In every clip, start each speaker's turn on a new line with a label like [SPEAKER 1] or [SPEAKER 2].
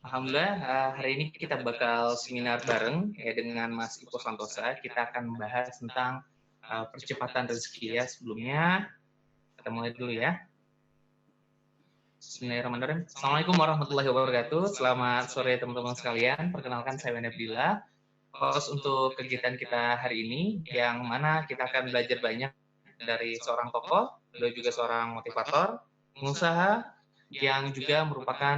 [SPEAKER 1] Alhamdulillah, hari ini kita bakal seminar bareng ya dengan Mas Ipo Santosa. Kita akan membahas tentang percepatan rezeki ya. Sebelumnya kita mulai dulu ya. Bismillahirrahmanirrahim. Assalamualaikum warahmatullahi wabarakatuh. Selamat sore teman-teman sekalian. Perkenalkan saya Wendy Abdillah, host untuk kegiatan kita hari ini, yang mana kita akan belajar banyak dari seorang tokoh, beliau juga seorang motivator, pengusaha, yang juga merupakan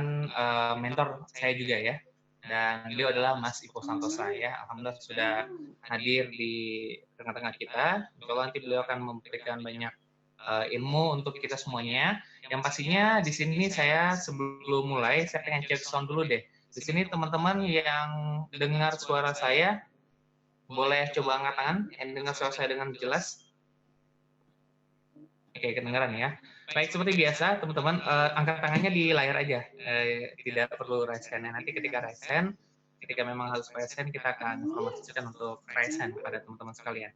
[SPEAKER 1] mentor saya juga ya. Dan beliau adalah Mas Ipo Santosa ya. Alhamdulillah sudah hadir di tengah-tengah kita. Insya Allah nanti beliau akan memberikan banyak ilmu untuk kita semuanya. Yang pastinya di sini saya sebelum mulai saya pengen cek sound dulu deh. Di sini teman-teman yang dengar suara saya boleh coba angkat tangan yang dengar suara saya dengan jelas. Oke, kedengaran ya. Baik, seperti biasa teman-teman, angkat tangannya di layar aja, tidak perlu raise hand. Nanti ketika raise hand, ketika memang harus raise hand, kita akan informasikan untuk raise hand kepada teman-teman sekalian.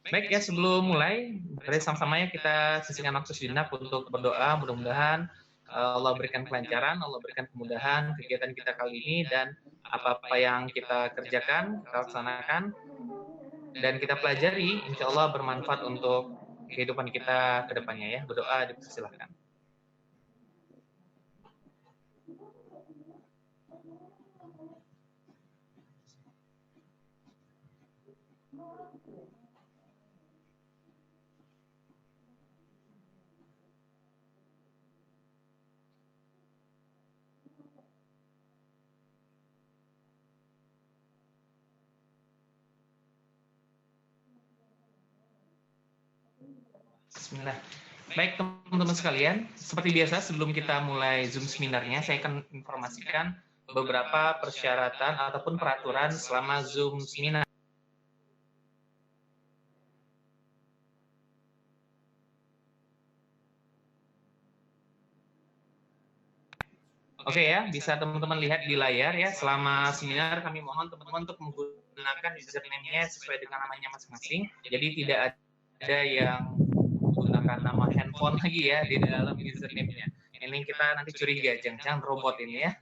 [SPEAKER 1] Baik ya, sebelum mulai, mari sama-sama ya kita sisihkan waktu sejenak untuk berdoa. Mudah-mudahan Allah berikan kelancaran, Allah berikan kemudahan kegiatan kita kali ini, dan apa-apa yang kita kerjakan, kita laksanakan, dan kita pelajari, insya Allah bermanfaat untuk kehidupan kita ke depannya ya. Berdoa dipersilahkan. Bismillah. Baik teman-teman sekalian, seperti biasa sebelum kita mulai Zoom seminarnya, saya akan informasikan beberapa persyaratan ataupun peraturan selama Zoom seminar. Oke ya, bisa teman-teman lihat di layar ya. Selama seminar kami mohon teman-teman untuk menggunakan username-nya sesuai dengan namanya masing-masing. Jadi tidak ada yang menggunakan nama handphone lagi ya di dalam username-nya. Ini kita nanti curiga, jangan-jangan robot ini ya.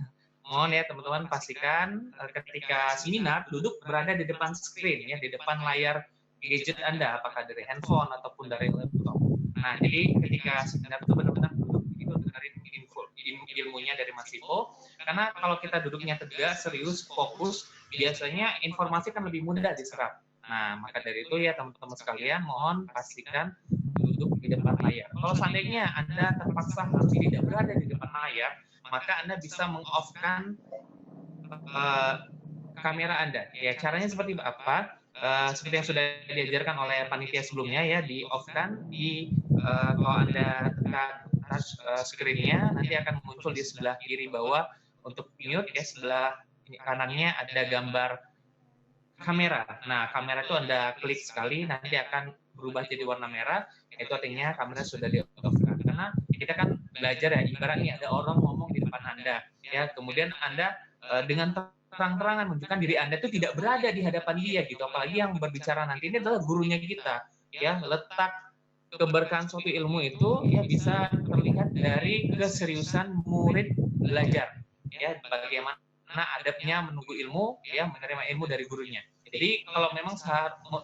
[SPEAKER 1] Mohon ya teman-teman pastikan ketika seminar duduk berada di depan screen ya, di depan layar gadget Anda, apakah dari handphone ataupun dari laptop. Nah, jadi ketika seminar itu benar-benar duduk begitu dengerin ilmunya dari Mas Ipo, karena kalau kita duduknya tegak, serius, fokus, biasanya informasi kan lebih mudah diserap. Nah, maka dari itu ya teman-teman sekalian, mohon pastikan duduk di depan layar. Kalau seandainya Anda terpaksa harus tidak berada di depan layar, maka Anda bisa meng-off-kan kamera Anda. Ya, caranya seperti apa? Seperti yang sudah diajarkan oleh panitia sebelumnya ya, di-off-kan kalau Anda tekan touch screen-nya, nanti akan muncul di sebelah kiri bawah untuk mute ya, sebelah kanannya ada gambar kamera. Nah, kamera itu Anda klik sekali, nanti akan berubah jadi warna merah, itu artinya kamera sudah di-off-kan. Karena kita kan belajar ya, ibaratnya ada orang ngomong di depan Anda, ya, kemudian Anda dengan terang-terangan menunjukkan diri Anda itu tidak berada di hadapan dia gitu, apalagi yang berbicara nanti ini adalah gurunya kita, ya. Letak keberkahan suatu ilmu itu ya bisa terlihat dari keseriusan murid belajar, ya, bagaimana adabnya menunggu ilmu, ya, menerima ilmu dari gurunya. Jadi kalau memang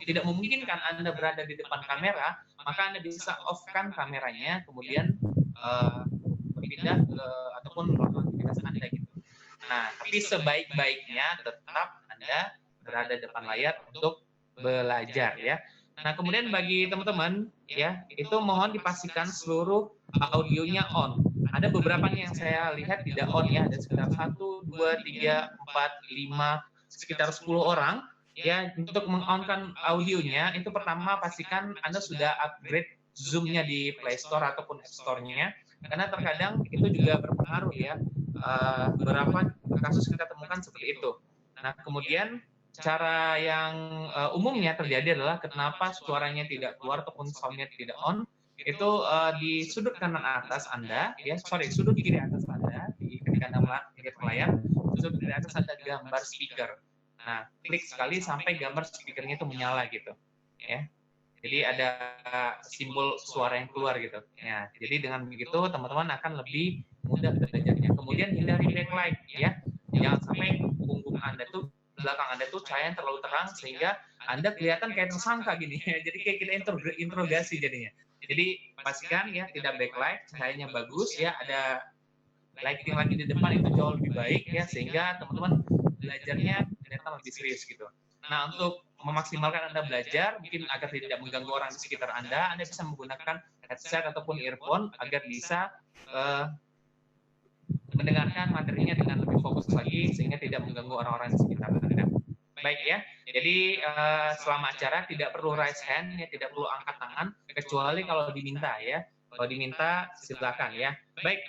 [SPEAKER 1] tidak memungkinkan Anda berada di depan kamera, maka Anda bisa off-kan kameranya, kemudian berpindah ke ataupun melakukan aktivitas Anda gitu. Nah, tapi sebaik-baiknya tetap Anda berada di depan layar untuk belajar ya. Nah, kemudian bagi teman-teman ya, itu mohon dipastikan seluruh audionya on. Ada beberapa nih yang saya lihat tidak on ya, ada sekitar 1, 2, 3, 4, 5, sekitar 10 orang. Ya, untuk meng-on-kan audionya, itu pertama pastikan Anda sudah upgrade Zoom-nya di Play Store ataupun App Store-nya, karena terkadang itu juga berpengaruh ya. Beberapa kasus kita temukan seperti itu. Nah, kemudian cara yang umumnya terjadi adalah kenapa suaranya tidak keluar ataupun sound-nya tidak on, itu di sudut kanan atas Anda, ya, sudut kiri atas Anda, ketika Anda melihat layar, sudut kiri atas ada gambar speaker. Nah, klik sekali sampai gambar speakernya itu menyala gitu, ya. Jadi ada simbol suara yang keluar gitu. Ya, jadi dengan begitu teman-teman akan lebih mudah belajarnya. Kemudian hindari backlight ya. Jangan sampai punggung Anda tuh, belakang Anda tuh cahaya yang terlalu terang sehingga Anda kelihatan kayak tersangka gini. Jadi kayak kita interogasi jadinya. Jadi pastikan ya tidak backlight, cahayanya bagus ya, ada lighting lagi di depan itu jauh lebih baik ya, sehingga teman-teman belajarnya ternyata lebih serius gitu. Nah, untuk memaksimalkan Anda belajar, mungkin agar tidak mengganggu orang di sekitar Anda bisa menggunakan headset ataupun earphone agar bisa mendengarkan materinya dengan lebih fokus lagi sehingga tidak mengganggu orang-orang di sekitar Anda. Baik ya, jadi selama acara tidak perlu raise hand ya, tidak perlu angkat tangan kecuali kalau diminta ya. Kalau diminta silakan ya. Baik,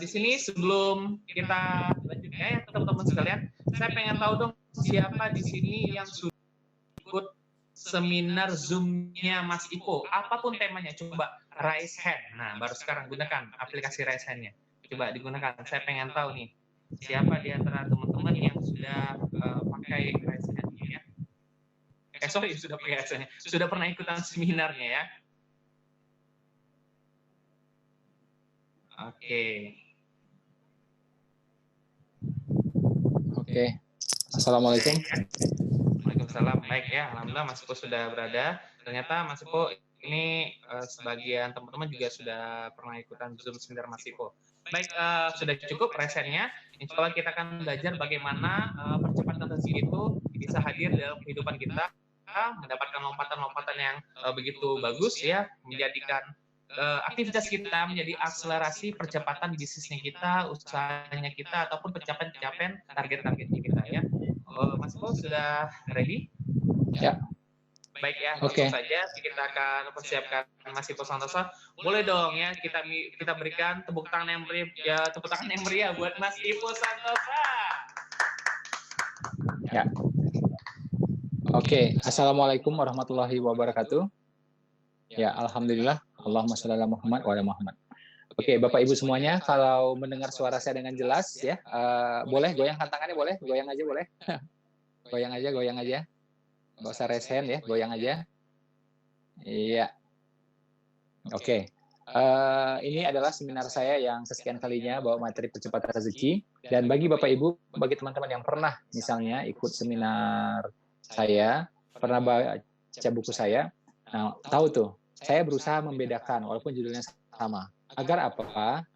[SPEAKER 1] di sini sebelum kita lanjut ya teman-teman sekalian, saya pengen tahu dong siapa di sini yang sudah ikut seminar Zoom-nya Mas Ipo, apapun temanya, coba raise hand. Nah, baru sekarang gunakan aplikasi raise hand-nya. Coba digunakan. Saya pengen tahu nih, siapa di antara teman-teman yang sudah pakai raise hand-nya ya? Sorry, sudah pakai raise hand-nya. Sudah pernah ikutan seminarnya ya? Oke.
[SPEAKER 2] Oke. Assalamualaikum.
[SPEAKER 1] Waalaikumsalam. Baik ya, alhamdulillah Mas Ipo sudah berada. Ternyata Mas Ipo ini sebagian teman-teman juga sudah pernah ikutan Zoom seminar Mas Ipo. Baik, sudah cukup resennya. Insya Allah kita akan belajar bagaimana percepatan rezeki itu bisa hadir dalam kehidupan kita, mendapatkan lompatan-lompatan yang begitu bagus ya, menjadikan aktivitas kita menjadi akselerasi percepatan bisnisnya kita, usahanya kita, ataupun pencapaian target-targetnya kita ya. Mas Ipo sudah ready?
[SPEAKER 2] Ya.
[SPEAKER 1] Baik ya, langsung saja kita akan persiapkan Mas Ipo Santoso. Boleh dong ya kita berikan tepuk tangan yang meriah ya, tepuk tangan yang meriah buat Mas Ipo Santoso.
[SPEAKER 2] Ya. Oke, Assalamualaikum warahmatullahi wabarakatuh. Ya, alhamdulillah. Allahumma sholli ala Muhammad wa ala Muhammad. Oke, Bapak Ibu semuanya, kalau mendengar suara saya dengan jelas ya, boleh goyangkan tangannya, boleh? Goyang aja boleh? Goyang aja. Nggak usah raise hand ya, goyang aja. Iya. Oke. Ini adalah seminar saya yang kesekian kalinya bawa materi percepatan rezeki. Dan bagi Bapak Ibu, bagi teman-teman yang pernah misalnya ikut seminar saya, pernah baca buku saya, nah tahu tuh, saya berusaha membedakan walaupun judulnya sama. Agar apa?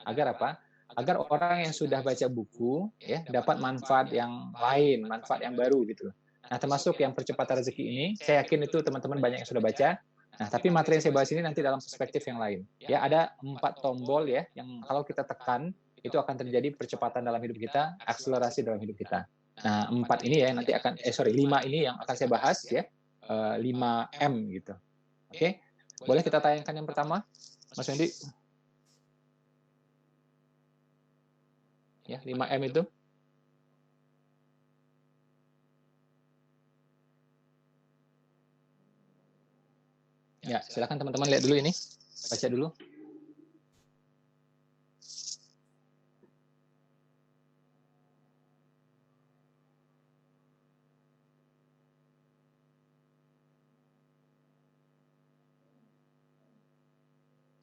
[SPEAKER 2] Agar orang yang sudah baca buku ya dapat manfaat yang lain, manfaat yang baru gitu. Nah, termasuk yang percepatan rezeki ini, saya yakin itu teman-teman banyak yang sudah baca. Nah, tapi materi yang saya bahas ini nanti dalam perspektif yang lain. Ya, ada 4 tombol ya, yang kalau kita tekan, itu akan terjadi percepatan dalam hidup kita, akselerasi dalam hidup kita. Nah, 4 ini ya, nanti akan, 5 ini yang akan saya bahas ya, 5M gitu. Oke, boleh kita tayangkan yang pertama, Mas Wendy? Ya, 5M itu. Ya, silakan teman-teman lihat dulu ini. Baca dulu.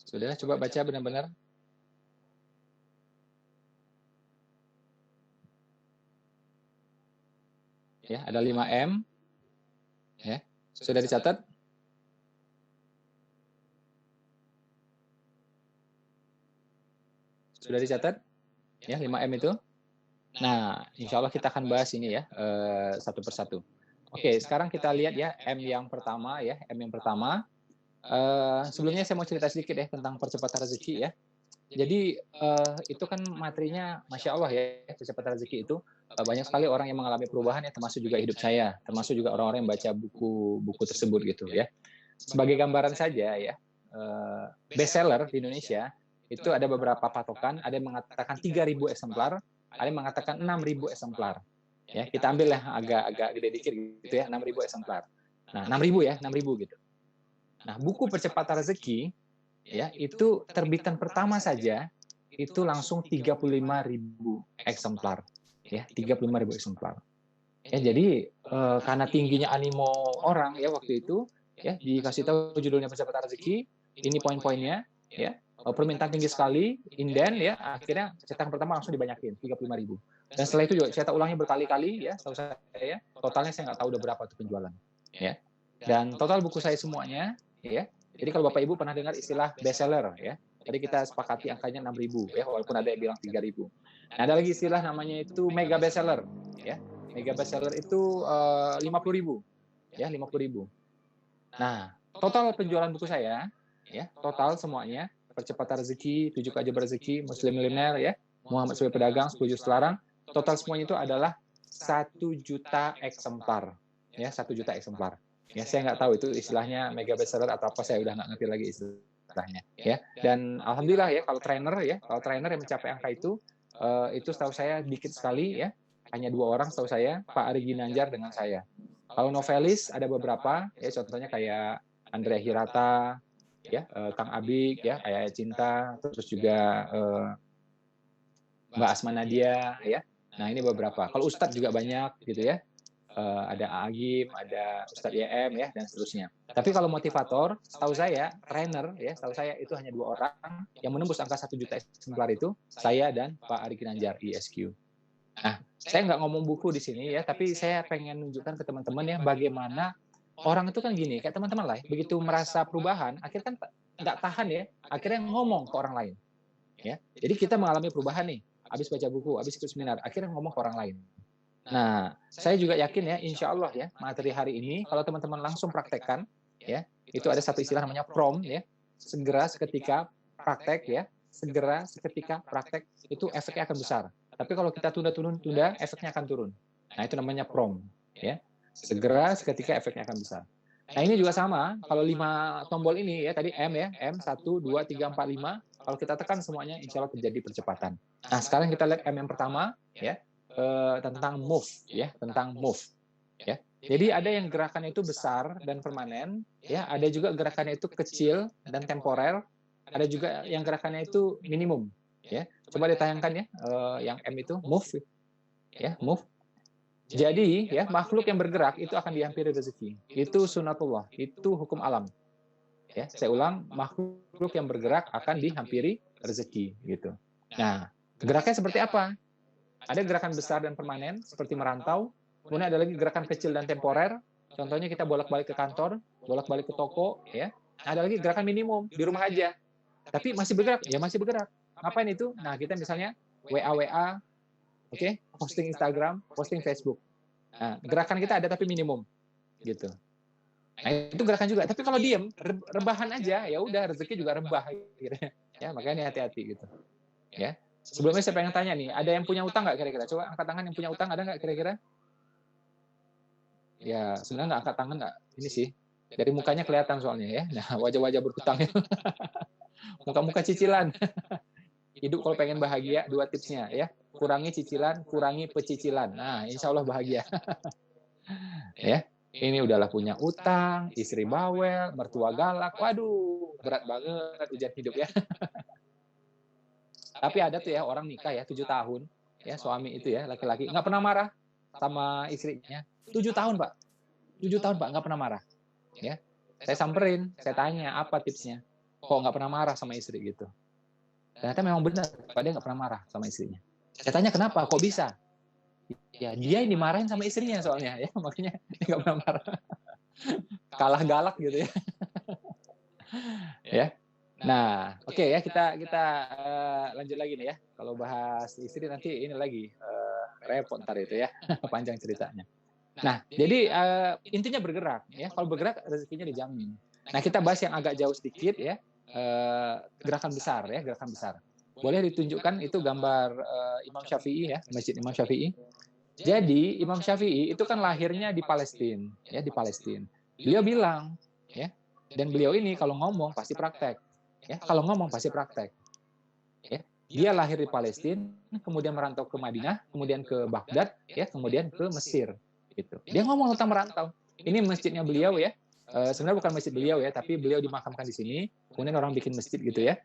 [SPEAKER 2] Sudah, coba baca benar-benar. Ya, ada 5M. Ya, sudah dicatat? Sudah dicatat? Ya, 5M itu. Nah, insya Allah kita akan bahas ini ya, satu persatu. Oke, sekarang kita lihat ya, M yang pertama ya, M yang pertama. Sebelumnya saya mau cerita sedikit ya tentang percepatan rezeki ya. Jadi itu kan materinya Masya Allah ya, percepatan rezeki itu banyak sekali orang yang mengalami perubahan ya, termasuk juga hidup saya, termasuk juga orang-orang yang baca buku tersebut gitu ya. Sebagai gambaran saja ya, bestseller di Indonesia itu ada beberapa patokan, ada yang mengatakan 3.000 eksemplar, ada yang mengatakan 6.000 eksemplar. Ya, kita ambil lah agak gede dikit gitu ya, 6.000 eksemplar. Nah, 6.000 ya, 6.000 gitu. Nah, buku percepatan rezeki ya, itu terbitan pertama saja itu langsung 35.000 eksemplar. Ya, 35.000 eksemplar. Ya, jadi karena tingginya animo orang ya waktu itu ya dikasih tahu judulnya percepatan rezeki, ini poin-poinnya ya. permintaan tinggi sekali, inden ya, akhirnya cetakan pertama langsung dibanyakin 35.000. Dan setelah itu juga cetak ulangnya berkali-kali ya, setahu saya totalnya saya nggak tahu udah berapa tuh penjualan ya. Dan total buku saya semuanya ya. Jadi kalau Bapak Ibu pernah dengar istilah bestseller ya. Jadi kita sepakati angkanya 6.000 ya, walaupun ada yang bilang 3.000. Nah, ada lagi istilah namanya itu mega bestseller ya. Mega bestseller itu 50.000 ya, 50.000. Nah, total penjualan buku saya ya, total semuanya Percepatan Rezeki, 7 Keajaiban Rezeki, Muslim Milioner ya, Muhammad sebagai Pedagang, 10 Juz Terlarang, total semuanya itu adalah 1 juta eksemplar ya, 1 juta eksemplar. Ya, saya nggak tahu itu istilahnya mega bestseller atau apa, saya udah nggak ngerti lagi istilahnya ya. Dan alhamdulillah ya, kalau trainer yang mencapai angka itu setahu saya dikit sekali ya, hanya 2 orang setahu saya, Pak Ari Ginanjar dengan saya. Kalau novelis ada beberapa ya, contohnya kayak Andrea Hirata ya, Kang Abik ya, kayak Cinta, terus juga Mbak Asma Nadia ya. Nah, ini beberapa. Kalau Ustadz juga banyak gitu ya. Ada Agim, ada Ustadz YM ya, dan seterusnya. Tapi kalau motivator, setahu saya, trainer ya, setahu saya itu hanya 2 orang yang menembus angka 1 juta eksemplar itu, saya dan Pak Ari Ginanjar ISQ. Nah, saya nggak ngomong buku di sini ya, tapi saya pengen nunjukkan ke teman-teman ya, bagaimana orang itu kan gini, kayak teman-teman lah, begitu merasa perubahan, akhirnya kan nggak tahan ya, akhirnya ngomong ke orang lain. Ya, jadi kita mengalami perubahan nih, habis baca buku, habis ikut seminar, akhirnya ngomong ke orang lain. Nah, saya juga yakin ya, insya Allah ya, materi hari ini, kalau teman-teman langsung praktekkan, ya, itu ada satu istilah namanya prom, ya, segera seketika praktek, ya, segera seketika praktek, itu efeknya akan besar. Tapi kalau kita tunda, efeknya akan turun. Nah, itu namanya prom, ya, segera seketika efeknya akan besar. Nah, ini juga sama, kalau 5 tombol ini, ya, tadi M, ya, M, 1, 2, 3, 4, 5, kalau kita tekan semuanya, insya Allah terjadi percepatan. Nah, sekarang kita lihat M yang pertama, ya, tentang move ya, tentang move ya. Jadi ada yang gerakannya itu besar dan permanen ya, ada juga gerakannya itu kecil dan temporer, ada juga yang gerakannya itu minimum ya. Coba ditayangkan ya, yang M itu move ya, move. Jadi ya, makhluk yang bergerak itu akan dihampiri rezeki. Itu sunatullah, itu hukum alam. Ya, saya ulang, makhluk yang bergerak akan dihampiri rezeki gitu. Nah, geraknya seperti apa? Ada gerakan besar dan permanen, seperti merantau. Kemudian ada lagi gerakan kecil dan temporer. Contohnya kita bolak-balik ke kantor, bolak-balik ke toko, ya. Ada lagi gerakan minimum, di rumah aja. Tapi masih bergerak, ya masih bergerak. Ngapain itu? Nah, kita misalnya WA, oke, posting Instagram, posting Facebook. Nah, gerakan kita ada tapi minimum, gitu. Nah, itu gerakan juga. Tapi kalau diem, rebahan aja, ya udah rezeki juga rebah, gitu. Ya, makanya hati-hati gitu. Ya. Sebelumnya saya pengen tanya nih, ada yang punya utang nggak kira-kira? Coba angkat tangan yang punya utang, ada nggak kira-kira? Ya, sebenarnya nggak angkat tangan nggak? Ini sih, dari mukanya kelihatan soalnya ya. Nah, wajah-wajah berhutang. Muka-muka cicilan. Hidup kalau pengen bahagia, 2 tipsnya ya. Kurangi cicilan, kurangi pecicilan. Nah, insya Allah bahagia. Ya, ini udahlah punya utang, istri bawel, mertua galak. Waduh, berat banget ujian hidup ya. Tapi ada tuh ya orang nikah ya 7 tahun ya, suami itu ya laki-laki nggak pernah marah sama istrinya. 7 tahun Pak, 7 tahun Pak nggak pernah marah. Ya, saya samperin, saya tanya apa tipsnya, kok nggak pernah marah sama istri gitu. Ternyata memang benar, Pak, dia nggak pernah marah sama istrinya. Saya tanya kenapa, kok bisa? Ya dia ini dimarahin sama istrinya soalnya ya, makanya dia nggak pernah marah. Kalah galak gitu ya. Ya. Nah, oke ya, kita lanjut lagi nih ya. Kalau bahas istri nanti ini lagi repot ntar itu ya, panjang ceritanya. Nah, jadi intinya bergerak ya. Kalau bergerak rezekinya dijamin. Nah, kita bahas yang agak jauh sedikit ya, gerakan besar ya, gerakan besar. Boleh ditunjukkan itu gambar Imam Syafi'i ya, Masjid Imam Syafi'i. Jadi Imam Syafi'i itu kan lahirnya di Palestina ya, di Palestina. Beliau bilang ya, dan beliau ini kalau ngomong pasti praktek. Ya, kalau ngomong pasti praktek. Ya, dia lahir di Palestina, kemudian merantau ke Madinah, kemudian ke Baghdad, ya, kemudian ke Mesir. Gitu. Dia ngomong tentang merantau. Ini masjidnya beliau ya. Sebenarnya bukan masjid beliau ya, tapi beliau dimakamkan di sini. Kemudian orang bikin masjid gitu ya.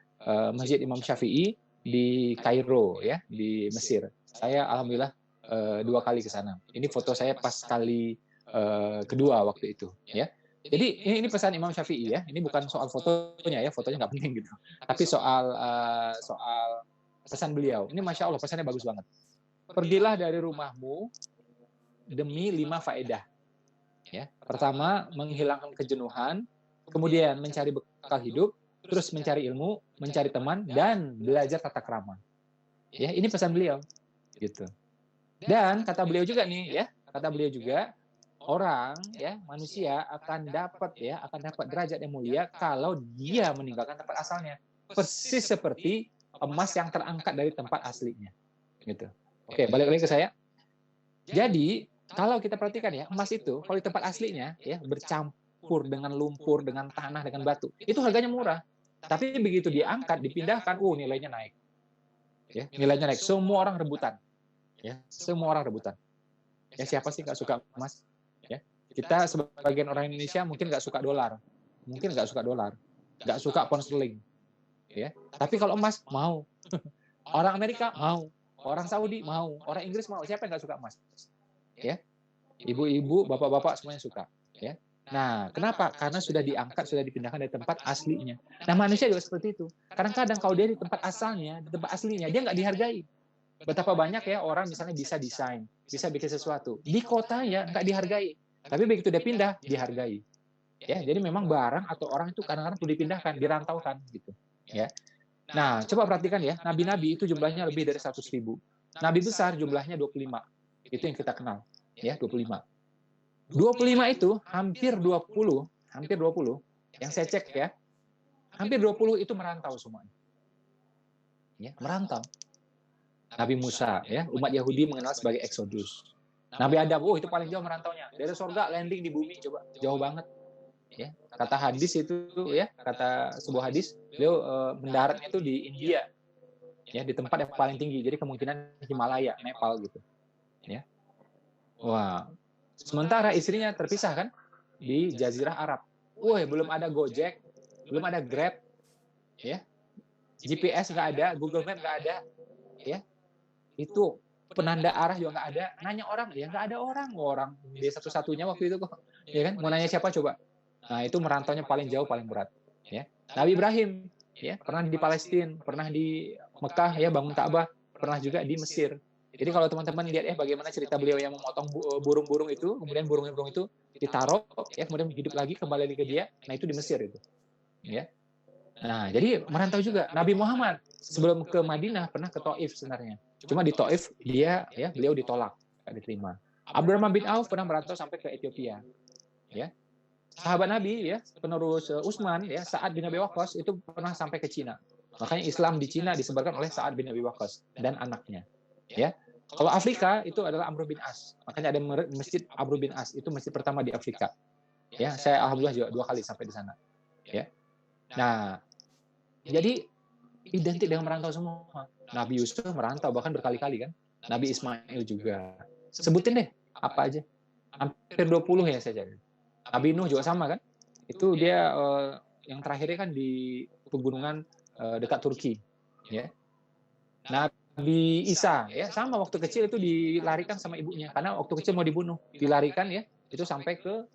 [SPEAKER 2] Masjid Imam Syafi'i di Kairo ya, di Mesir. Saya alhamdulillah 2 kali ke sana. Ini foto saya pas kali kedua waktu itu. Ya. Jadi ini pesan Imam Syafi'i ya. Ini bukan soal fotonya ya, fotonya nggak penting gitu. Tapi soal pesan beliau. Ini Masya Allah pesannya bagus banget. Pergilah dari rumahmu demi 5 faedah. Ya. Pertama, menghilangkan kejenuhan, kemudian mencari bekal hidup, terus mencari ilmu, mencari teman, dan belajar tata krama. Ya, ini pesan beliau. Gitu. Dan kata beliau juga nih, ya, kata beliau juga, orang ya manusia akan dapat derajat yang mulia kalau dia meninggalkan tempat asalnya, persis seperti emas yang terangkat dari tempat aslinya gitu. Oke, balik lagi ke saya. Jadi kalau kita perhatikan ya, emas itu kalau di tempat aslinya ya bercampur dengan lumpur, dengan tanah, dengan batu, itu harganya murah. Tapi begitu diangkat, dipindahkan, nilainya naik. Ya, nilainya naik. Semua orang rebutan. Ya, semua orang rebutan. Ya, siapa sih nggak suka emas? Ya, kita sebagian orang Indonesia mungkin nggak suka dolar, nggak suka pound sterling, ya. Tapi kalau emas mau, orang Amerika mau, orang Saudi mau, orang Inggris mau. Siapa yang nggak suka emas? Ya, ibu-ibu, bapak-bapak semuanya suka. Ya. Nah, kenapa? Karena sudah diangkat, sudah dipindahkan dari tempat aslinya. Nah, manusia juga seperti itu. Kadang-kadang kalau dia di tempat asalnya, di tempat aslinya, dia nggak dihargai. Betapa banyak ya orang misalnya bisa desain, bisa bikin sesuatu. Di kota ya nggak dihargai. Tapi begitu dia pindah, dihargai. Ya, jadi memang barang atau orang itu kadang-kadang perlu dipindahkan, dirantaukan gitu. Ya. Nah, coba perhatikan ya, nabi-nabi itu jumlahnya lebih dari 100.000. Nabi besar jumlahnya 25. Itu yang kita kenal. Ya, 25. 25 itu hampir 20 yang saya cek ya. Hampir 20 itu merantau semuanya. Ya, merantau. Nabi Musa ya, umat Yahudi mengenal sebagai Exodus. Nabi Adam, itu paling jauh merantaunya. Dari surga landing di bumi, coba jauh banget. Ya, kata hadis itu ya, kata sebuah hadis, beliau mendaratnya itu di India. Ya, di tempat yang paling tinggi. Jadi kemungkinan Himalaya, Nepal gitu. Ya. Wah. Sementara istrinya terpisah kan di Jazirah Arab. Belum ada Gojek, belum ada Grab. Ya. GPS nggak ada, Google Map nggak ada. Ya. Itu penanda arah juga nggak ada. Nanya orang, ya nggak ada orang dia satu-satunya waktu itu kok, ya kan? Mau nanya siapa coba? Nah, itu merantaunya paling jauh, paling berat. Ya, Nabi Ibrahim, ya pernah di Palestina, pernah di Mekah, ya bangun Ka'bah, pernah juga di Mesir. Jadi kalau teman-teman lihat bagaimana cerita beliau yang memotong burung-burung itu, kemudian burung-burung itu ditaruh, ya kemudian hidup lagi kembali ke dia. Nah, itu di Mesir itu. Ya. Nah, jadi merantau juga. Nabi Muhammad sebelum ke Madinah pernah ke Taif sebenarnya. Cuma di Taif beliau ditolak, nggak diterima. Abdurrahman bin Auf pernah merantau sampai ke Ethiopia. Ya. Sahabat Nabi ya, penerus Utsman ya, Sa'ad bin Abi Waqqas itu pernah sampai ke Cina. Makanya Islam di Cina disebarkan oleh Sa'ad bin Abi Waqqas dan anaknya. Ya. Kalau Afrika itu adalah Amr bin As. Makanya ada masjid Amr bin As, itu masjid pertama di Afrika. Ya, saya alhamdulillah juga 2 kali sampai di sana. Ya. Nah, jadi identik dengan merantau semua. Nabi Yusuf merantau bahkan berkali-kali kan. Nabi Ismail juga. Sebutin deh apa aja. Hampir 20 ya saya jadi. Nabi Nuh juga sama kan. Itu dia yang terakhirnya kan di pegunungan dekat Turki. Ya. Nabi Isa ya sama, waktu kecil itu dilarikan sama ibunya karena waktu kecil mau dibunuh. Dilarikan ya itu sampai ke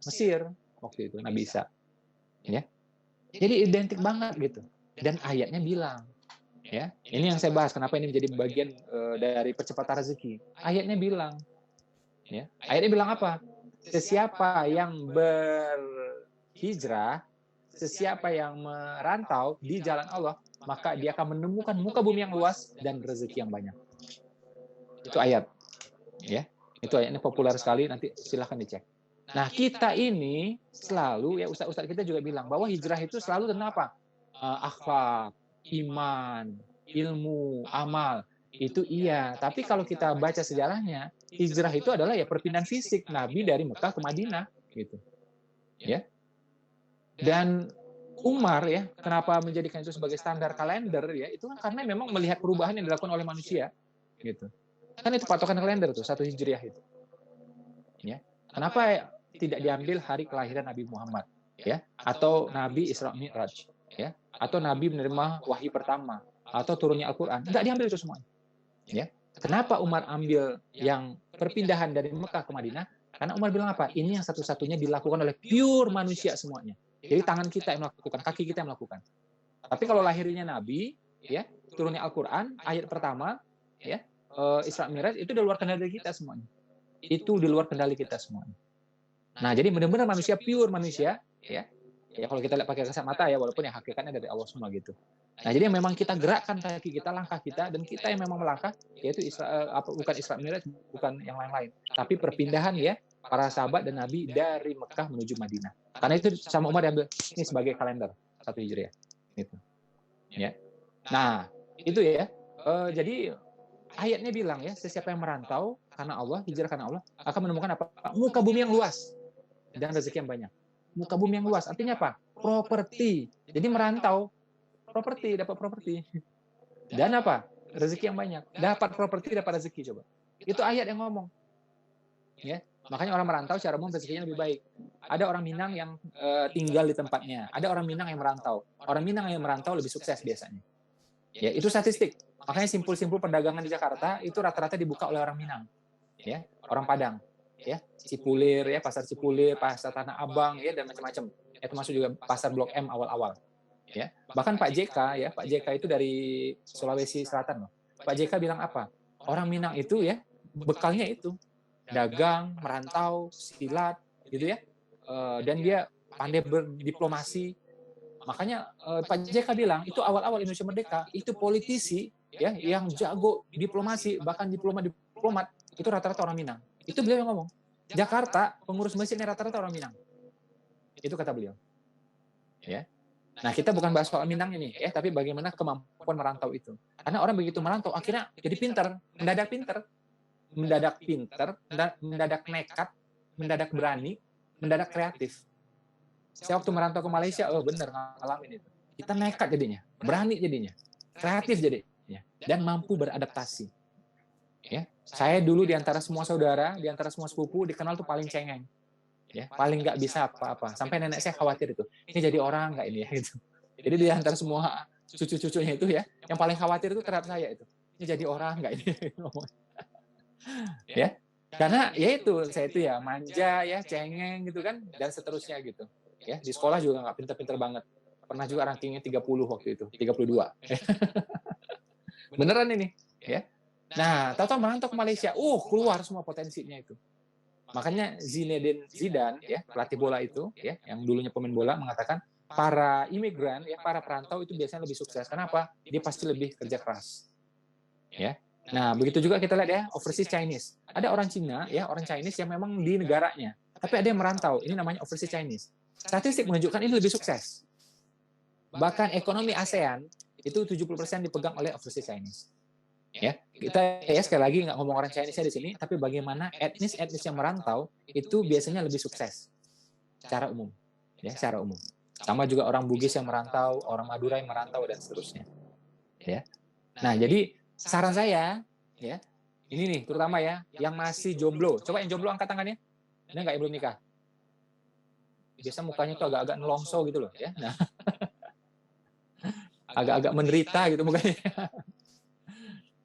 [SPEAKER 2] Mesir waktu itu Nabi Isa. Ya. Jadi identik banget gitu. Dan ayatnya bilang, ya, ini yang saya bahas. Kenapa ini menjadi bagian dari percepatan rezeki? Ayatnya bilang, ya, ayatnya bilang apa? Sesiapa yang berhijrah, sesiapa yang merantau di jalan Allah, maka dia akan menemukan muka bumi yang luas dan rezeki yang banyak. Itu ayat, ya. Itu ayatnya populer sekali. Nanti silahkan dicek. Nah, kita ini selalu, ya ustaz-ustaz kita juga bilang bahwa hijrah itu selalu tentang apa? Akhlak, iman, ilmu, amal. Itu iya. Tapi kalau kita baca sejarahnya, hijrah itu adalah ya perpindahan fisik Nabi dari Mekah ke Madinah, gitu. Ya. Dan Umar ya, kenapa menjadikan itu sebagai standar kalender ya? Itu kan karena memang melihat perubahan yang dilakukan oleh manusia, gitu. Kan itu patokan kalender tuh, 1 Hijriah itu. Ya. Kenapa tidak diambil hari kelahiran Nabi Muhammad ya, atau Nabi Isra Mi'raj ya, atau Nabi menerima wahyu pertama atau turunnya Al-Qur'an? Enggak diambil itu semuanya. Ya. Kenapa Umar ambil yang perpindahan dari Mekah ke Madinah? Karena Umar bilang apa? Ini yang satu-satunya dilakukan oleh pure manusia semuanya. Jadi tangan kita yang melakukan, kaki kita yang melakukan. Tapi kalau lahirnya Nabi, ya, turunnya Al-Quran, ayat pertama, ya, Isra Mi'raj itu di luar kendali kita semuanya. Itu di luar kendali kita semuanya. Nah, jadi benar-benar manusia pure manusia, ya. Ya kalau kita lihat pakai kasat mata ya, walaupun ya hakikatnya dari Allah semua gitu. Nah, jadi yang memang kita gerakkan kaki kita, langkah kita, dan kita yang memang melangkah, yaitu bukan Isra Mi'raj, bukan yang lain-lain. Tapi perpindahan ya, para sahabat dan Nabi dari Mekah menuju Madinah. Karena itu sama Umar diambil ini sebagai kalender 1 Hijriah. Gitu. Ya. Nah, itu ya. Jadi ayatnya bilang ya, sesiapa yang merantau karena Allah, hijrah karena Allah, akan menemukan apa? Muka bumi yang luas dan rezeki yang banyak. Muka bumi yang luas artinya apa? Properti. Jadi merantau, properti, dapat properti. Dan apa? Rezeki yang banyak. Dapat properti, dapat rezeki, coba. Itu ayat yang ngomong. Ya. Makanya orang merantau secara umum rezekinya lebih baik. Ada orang Minang yang tinggal di tempatnya. Ada orang Minang yang merantau. Orang Minang yang merantau lebih sukses biasanya. Ya, itu statistik. Makanya simpul-simpul perdagangan di Jakarta itu rata-rata dibuka oleh orang Minang. Ya, orang Padang. Ya, Cipulir ya, pasar Cipulir, pasar Tanah Abang ya, dan macam-macam. Ya, termasuk juga pasar Blok M awal-awal. Ya, bahkan Pak JK ya, Pak JK itu dari Sulawesi Selatan loh. Pak JK bilang apa? Orang Minang itu ya bekalnya itu dagang, merantau, silat, gitu ya. Dan dia pandai berdiplomasi. Makanya Pak JK bilang itu awal-awal Indonesia merdeka itu politisi ya yang jago diplomasi, bahkan diplomat itu rata-rata orang Minang. Itu beliau yang ngomong. Jakarta, pengurus masjidnya rata-rata orang Minang. Itu kata beliau. Ya. Nah, kita bukan bahas soal Minang ini, ya, tapi bagaimana kemampuan merantau itu. Karena orang begitu merantau, akhirnya jadi pinter, mendadak pinter, mendadak nekat, mendadak berani, mendadak kreatif. Saya waktu merantau ke Malaysia, bener ngalamin itu. Kita nekat jadinya, berani jadinya, kreatif jadinya, dan mampu beradaptasi. Ya, saya dulu di antara semua saudara, di antara semua sepupu dikenal tuh paling cengeng, ya, paling nggak bisa apa-apa. Sampai nenek saya khawatir itu, ini jadi orang nggak ini ya gitu. Jadi di antara semua cucu-cucunya itu ya, yang paling khawatir itu terhadap saya itu, ini jadi orang nggak ini. Ya, karena ya itu saya itu ya manja ya, cengeng gitu kan, dan seterusnya gitu. Ya, di sekolah juga nggak pinter-pinter banget. Pernah juga rankingnya 30 waktu itu, 32. Beneran ini, ya. Nah, tahu-tahu merantau ke Malaysia, keluar semua potensinya itu. Makanya Zinedine Zidane, ya, pelatih bola itu, ya, yang dulunya pemain bola, mengatakan para imigran, ya, para perantau itu biasanya lebih sukses. Kenapa? Dia pasti lebih kerja keras. Ya. Nah, begitu juga kita lihat ya, overseas Chinese. Ada orang Cina, ya, orang Chinese yang memang di negaranya, tapi ada yang merantau. Ini namanya overseas Chinese. Statistik menunjukkan ini lebih sukses. Bahkan ekonomi ASEAN itu 70% dipegang oleh overseas Chinese. Ya, kita ya sekali lagi nggak ngomong orang Chinese di sini, tapi bagaimana etnis-etnis yang merantau itu biasanya lebih sukses secara umum, ya, secara umum. Sama juga orang Bugis yang merantau, orang Madura yang merantau dan seterusnya. Ya. Nah, jadi saran saya, ya, ini nih terutama ya, yang masih jomblo. Coba yang jomblo angkat tangannya. Ada nggak yang belum nikah? Biasa mukanya tuh agak-agak nelongso gitu loh, ya. Nah, agak-agak menderita gitu mukanya.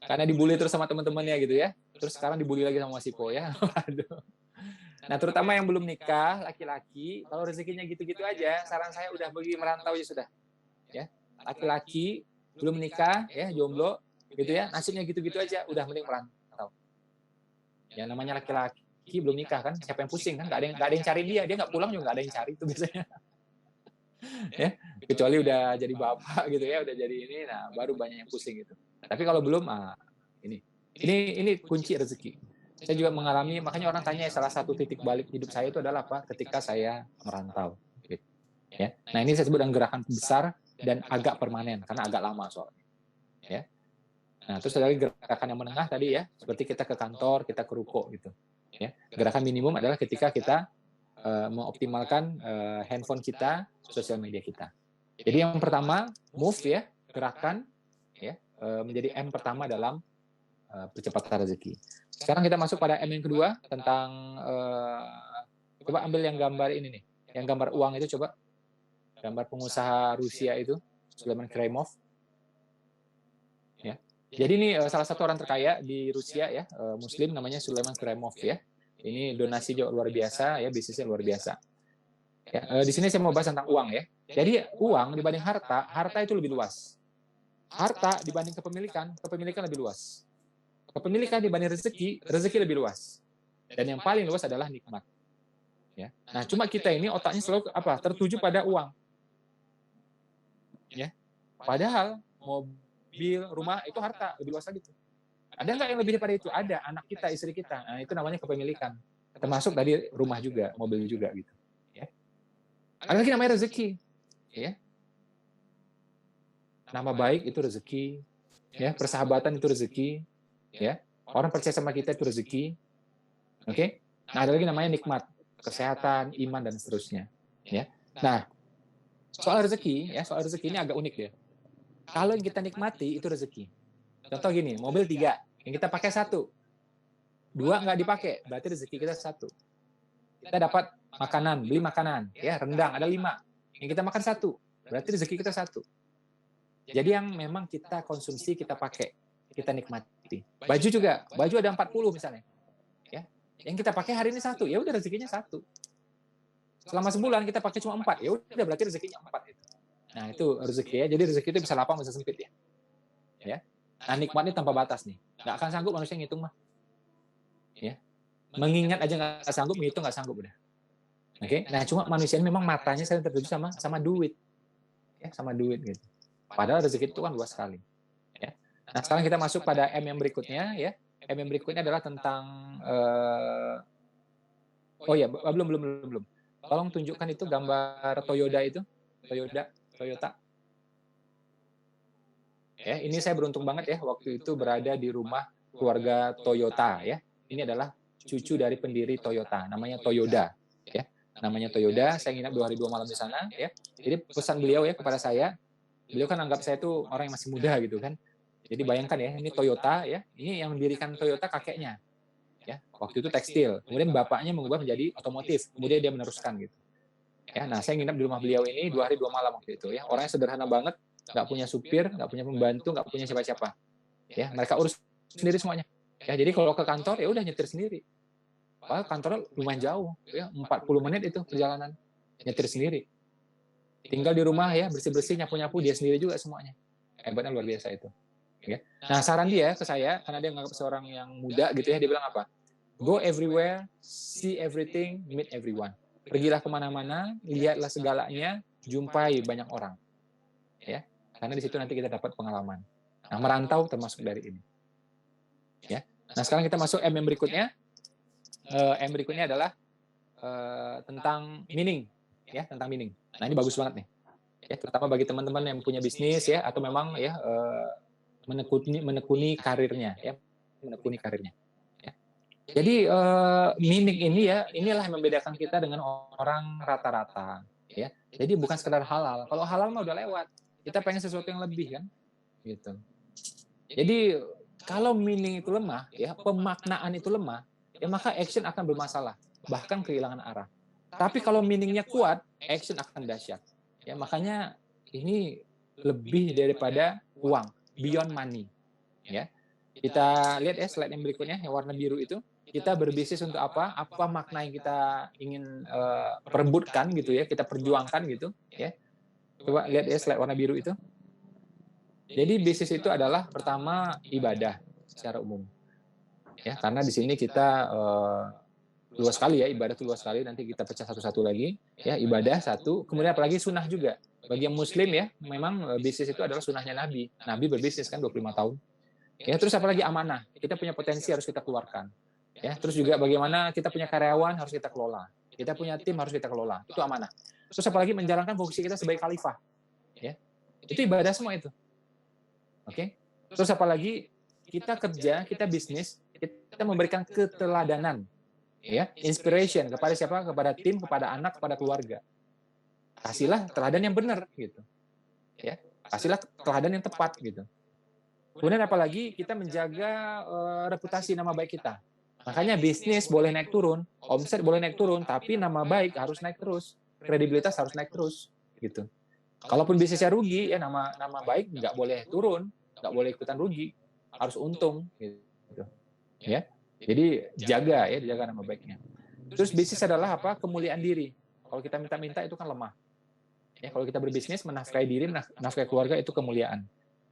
[SPEAKER 2] Karena dibully terus sama teman-temannya gitu ya. Terus sekarang dibully lagi sama Wasipo ya. Waduh. Nah, terutama yang belum nikah, laki-laki, kalau rezekinya gitu-gitu aja, saran saya udah pergi merantau aja sudah. Ya. Laki-laki belum nikah, ya, jomblo gitu ya, nasibnya gitu-gitu aja, udah mending merantau. Ya namanya laki-laki belum nikah kan, siapa yang pusing kan? Nggak ada yang cari dia nggak pulang juga nggak ada yang cari itu biasanya. Ya, kecuali udah jadi bapak gitu ya, udah jadi ini, nah baru banyak yang pusing gitu. Tapi kalau belum, ini kunci rezeki. Saya juga mengalami, makanya orang tanya salah satu titik balik hidup saya itu adalah apa? Ketika saya merantau. Gitu. Ya, nah ini saya sebut dengan gerakan besar dan agak permanen karena agak lama soalnya. Ya. Nah terus ada lagi gerakan yang menengah tadi ya, seperti kita ke kantor, kita ke ruko gitu. Ya, gerakan minimum adalah ketika kita mengoptimalkan handphone kita, sosial media kita. Jadi yang pertama, move ya, gerakan ya, menjadi M pertama dalam percepatan rezeki. Sekarang kita masuk pada M yang kedua tentang coba ambil yang gambar ini nih, yang gambar uang itu coba, gambar pengusaha Rusia itu, Suleyman Kremov. Ya. Jadi ini salah satu orang terkaya di Rusia ya, Muslim namanya Suleyman Kremov ya. Ini donasi juga luar biasa, ya, bisnisnya luar biasa. Ya, di sini saya mau bahas tentang uang ya. Jadi uang dibanding harta, harta itu lebih luas. Harta dibanding kepemilikan, kepemilikan lebih luas. Kepemilikan dibanding rezeki, rezeki lebih luas. Dan yang paling luas adalah nikmat. Ya. Nah, cuma kita ini otaknya selalu apa? Tertuju pada uang. Ya. Padahal mobil, rumah itu harta, lebih luas lagi tuh. Ada nggak yang lebih daripada itu? Ada, anak kita, istri kita. Nah, itu namanya kepemilikan. Termasuk tadi rumah juga, mobil juga gitu. Ya. Ada lagi namanya rezeki. Ya. Nama baik itu rezeki. Ya, persahabatan itu rezeki. Ya. Orang percaya sama kita itu rezeki. Oke? Nah, ada lagi namanya nikmat, kesehatan, iman dan seterusnya. Ya. Nah, soal rezeki ini agak unik ya. Kalau yang kita nikmati itu rezeki. Contoh gini, mobil 3, yang kita pakai 1. 2 nggak dipakai, berarti rezeki kita 1. Kita dapat makanan, beli makanan, ya, rendang ada 5. Yang kita makan 1, berarti rezeki kita 1. Jadi yang memang kita konsumsi, kita pakai, kita nikmati. Baju juga, baju ada 40 misalnya. Ya. Yang kita pakai hari ini 1, ya udah rezekinya 1. Selama sebulan kita pakai cuma 4, ya udah berarti rezekinya 4 itu. Nah, itu rezeki ya. Jadi rezeki itu bisa lapang, bisa sempit ya. Ya. Nah, nikmatnya tanpa batas nih. Nggak akan sanggup manusia ngitung mah. Ya. Mengingat aja nggak sanggup, menghitung nggak sanggup udah. Oke. Nah, cuma manusia ini memang matanya sering tertuju sama duit. Ya, sama duit gitu. Padahal rezeki itu kan luas sekali. Ya. Nah, sekarang kita masuk pada M yang berikutnya ya. M yang berikutnya adalah tentang oh ya, belum. Tolong tunjukkan itu gambar Toyota itu. Toyota. Ya, ini saya beruntung banget ya waktu itu berada di rumah keluarga Toyota ya. Ini adalah cucu dari pendiri Toyota, namanya Toyoda ya. Namanya Toyoda, saya nginap 2 hari 2 malam di sana ya. Jadi pesan beliau ya kepada saya, beliau kan anggap saya itu orang yang masih muda gitu kan. Jadi bayangkan ya, ini Toyota ya. Ini yang mendirikan Toyota kakeknya. Ya, waktu itu tekstil. Kemudian bapaknya mengubah menjadi otomotif. Kemudian dia meneruskan gitu. Ya, nah saya nginap di rumah beliau ini 2 hari 2 malam waktu itu ya. Orangnya sederhana banget, nggak punya supir, nggak punya pembantu, nggak punya siapa-siapa. Ya, mereka urus sendiri semuanya. Ya, jadi kalau ke kantor ya udah nyetir sendiri. Padahal kantornya lumayan jauh, ya 40 menit itu perjalanan. Nyetir sendiri. Tinggal di rumah ya, bersih-bersih, nyapu-nyapu dia sendiri juga semuanya. Hebatnya luar biasa itu. Ya. Nah, saran dia ke saya, karena dia menganggap seorang yang muda gitu ya, dia bilang apa? Go everywhere, see everything, meet everyone. Pergilah kemana-mana, lihatlah segalanya, jumpai banyak orang. Ya, karena di situ nanti kita dapat pengalaman. Nah, merantau termasuk dari ini. Ya. Nah, sekarang kita masuk M yang berikutnya. M berikutnya adalah tentang meaning. Ya, tentang meaning. Nah, ini bagus banget nih. Ya, terutama bagi teman-teman yang punya bisnis ya, atau memang ya menekuni karirnya. Ya, menekuni karirnya. Jadi meaning ini ya, inilah yang membedakan kita dengan orang rata-rata. Ya, jadi bukan sekedar halal. Kalau halal mah udah lewat. Kita pengen sesuatu yang lebih kan, gitu. Jadi kalau meaning itu lemah, ya pemaknaan itu lemah, ya maka action akan bermasalah, bahkan kehilangan arah. Tapi kalau meaningnya kuat, action akan dahsyat. Ya makanya ini lebih daripada uang, beyond money. Ya, kita lihat ya slide yang berikutnya yang warna biru itu. Kita berbisnis untuk apa? Apa makna yang kita ingin perebutkan gitu ya, kita perjuangkan gitu ya. Coba lihat ya slide warna biru itu. Jadi bisnis itu adalah pertama ibadah secara umum. Ya, karena di sini kita luas sekali ya, ibadah itu luas sekali, nanti kita pecah satu-satu lagi. Ya, ibadah satu, kemudian apalagi sunnah juga. Bagi yang muslim ya, memang bisnis itu adalah sunnahnya Nabi. Nabi berbisnis kan 25 tahun. Ya, terus apalagi amanah. Kita punya potensi harus kita keluarkan. Ya, terus juga bagaimana kita punya karyawan harus kita kelola. Kita punya tim harus kita kelola. Itu amanah. Terus apalagi menjalankan fungsi kita sebagai khalifah. Ya. Itu ibadah semua itu. Oke. Terus apalagi kita kerja, kita bisnis, kita memberikan keteladanan. Ya, inspiration kepada siapa? Kepada tim, kepada anak, kepada keluarga. Kasihlah teladan yang benar gitu. Ya. Kasihlah teladan yang tepat gitu. Kemudian apalagi kita menjaga reputasi nama baik kita. Makanya bisnis boleh naik turun, omset boleh naik turun, tapi nama baik harus naik terus, kredibilitas harus naik terus, gitu. Kalaupun bisnisnya rugi, ya nama baik nggak boleh turun, nggak boleh ikutan rugi, harus untung, gitu. Ya. Jadi jaga ya, dijaga nama baiknya. Terus bisnis adalah apa? Kemuliaan diri. Kalau kita minta-minta itu kan lemah. Ya, kalau kita berbisnis, menafkahi diri, menafkahi keluarga itu kemuliaan.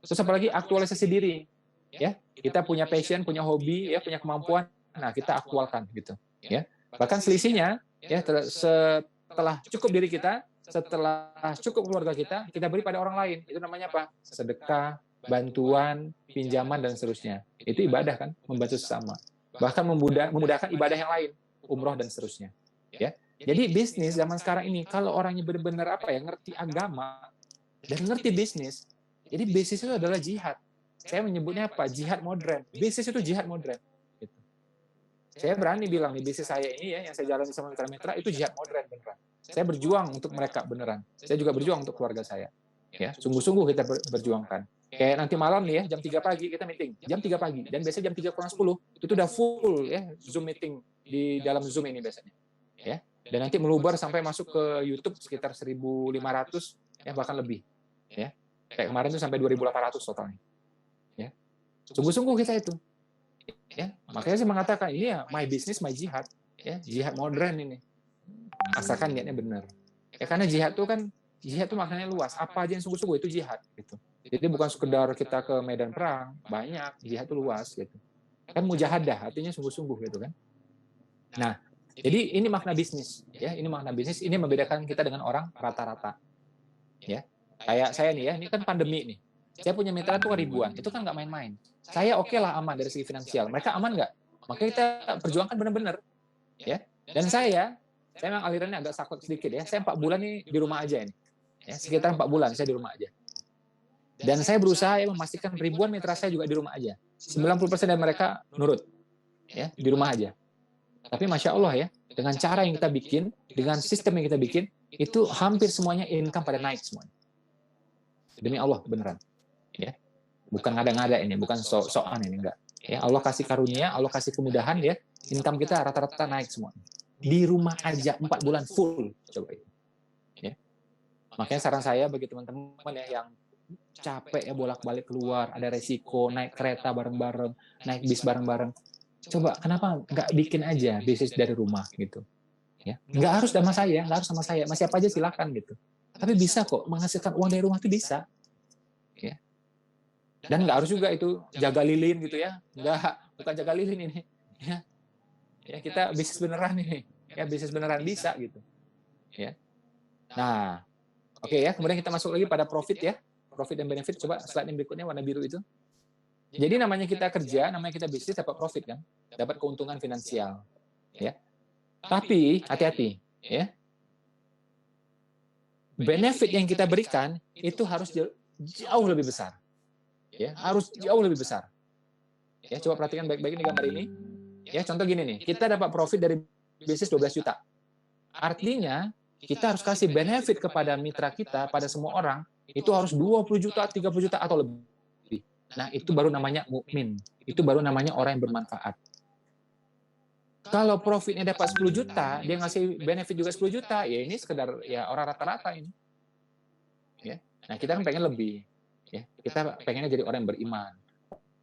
[SPEAKER 2] Terus apalagi aktualisasi diri. Ya, kita punya passion, punya hobi, ya, punya kemampuan. Nah, kita aktualkan gitu. Ya, bahkan selisihnya, ya, setelah cukup diri kita, setelah cukup keluarga kita beri pada orang lain. Itu namanya apa? Sedekah, bantuan, pinjaman, dan seterusnya. Itu ibadah kan, membantu sesama. Bahkan memudahkan ibadah yang lain, umroh dan seterusnya. Ya, jadi bisnis zaman sekarang ini, kalau orangnya benar-benar apa ya, ngerti agama dan ngerti bisnis, jadi bisnis itu adalah jihad. Saya menyebutnya apa? Jihad modern. Bisnis itu jihad modern. Gitu. Saya berani bilang nih, bisnis saya ini ya, yang saya jalani sama mitra-mitra itu jihad modern beneran. Saya berjuang untuk mereka beneran. Saya juga berjuang untuk keluarga saya. Ya, sungguh-sungguh kita berjuangkan. Kayak nanti malam nih ya, jam 3 pagi kita meeting. Jam 3 pagi. Dan biasanya jam 3 kurang 10, itu udah full ya, Zoom meeting di dalam Zoom ini biasanya. Ya. Dan nanti melubar sampai masuk ke YouTube sekitar 1.500 ya, bahkan lebih. Ya. Kayak kemarin itu sampai 2.800 totalnya. Ya. Sungguh-sungguh kita itu. Ya. Makanya saya mengatakan ini ya my business, my jihad. Ya, jihad modern ini. Asalkan niatnya benar. Ya, karena jihad itu maknanya luas. Apa aja yang sungguh-sungguh itu jihad gitu. Jadi bukan sekedar kita ke medan perang, banyak, jihad itu luas gitu. Kan mujahadah artinya sungguh-sungguh gitu kan. Nah, jadi ini makna bisnis ya, ini makna bisnis, ini membedakan kita dengan orang rata-rata. Ya. Kayak saya nih ya, ini kan pandemi nih. Saya punya mitra tuh ribuan, itu kan nggak main-main. Saya oke lah aman dari segi finansial. Mereka aman nggak? Makanya kita perjuangkan benar-benar. Ya. Dan saya memang alirannya agak saklek sedikit ya. Saya 4 bulan nih di rumah aja ini. Ya, sekitar 4 bulan saya di rumah aja. Dan saya berusaha ya memastikan ribuan mitra saya juga di rumah aja. 90% dari mereka nurut. Ya, di rumah aja. Tapi Masya Allah ya, dengan cara yang kita bikin, dengan sistem yang kita bikin, itu hampir semuanya income pada naik semuanya. Demi Allah, beneran. Ya, bukan ngada-ngada ini, bukan sok-sokan ini, enggak. Ya, Allah kasih karunia, Allah kasih kemudahan ya, income kita rata-rata naik semuanya. Di rumah aja 4 bulan full. Coba itu. Ya. Makanya saran saya bagi teman-teman ya yang capek ya bolak-balik keluar, ada resiko, naik kereta bareng-bareng, naik bis bareng-bareng. Coba kenapa nggak bikin aja bisnis dari rumah gitu? Ya, nggak harus sama saya, nggak harus sama saya, masih apa aja silakan gitu. Tapi bisa kok menghasilkan uang dari rumah itu bisa. Ya. Dan nggak harus juga itu jaga lilin gitu ya, nggak, bukan jaga lilin ini. Ya, ya kita bisnis beneran ini, ya bisnis beneran bisa gitu. Ya. Nah, oke ya, kemudian kita masuk lagi pada profit ya. Profit dan benefit, coba slide yang berikutnya warna biru itu. Jadi namanya kita kerja, namanya kita bisnis dapat profit kan, dapat keuntungan finansial, ya. Tapi hati-hati, ya. Benefit yang kita berikan itu harus jauh lebih besar, ya, harus jauh lebih besar. Ya, coba perhatikan baik-baik ini gambar ini. Ya, contoh gini nih, kita dapat profit dari bisnis 12 juta. Artinya kita harus kasih benefit kepada mitra kita, pada semua orang. Itu harus 20 juta, 30 juta, atau lebih. Nah, itu baru namanya mukmin. Itu baru namanya orang yang bermanfaat. Kalau profitnya dapat 10 juta, dia ngasih benefit juga 10 juta, ya ini sekedar ya orang rata-rata ini. Ya. Nah, kita kan pengen lebih. Ya. Kita pengennya jadi orang yang beriman,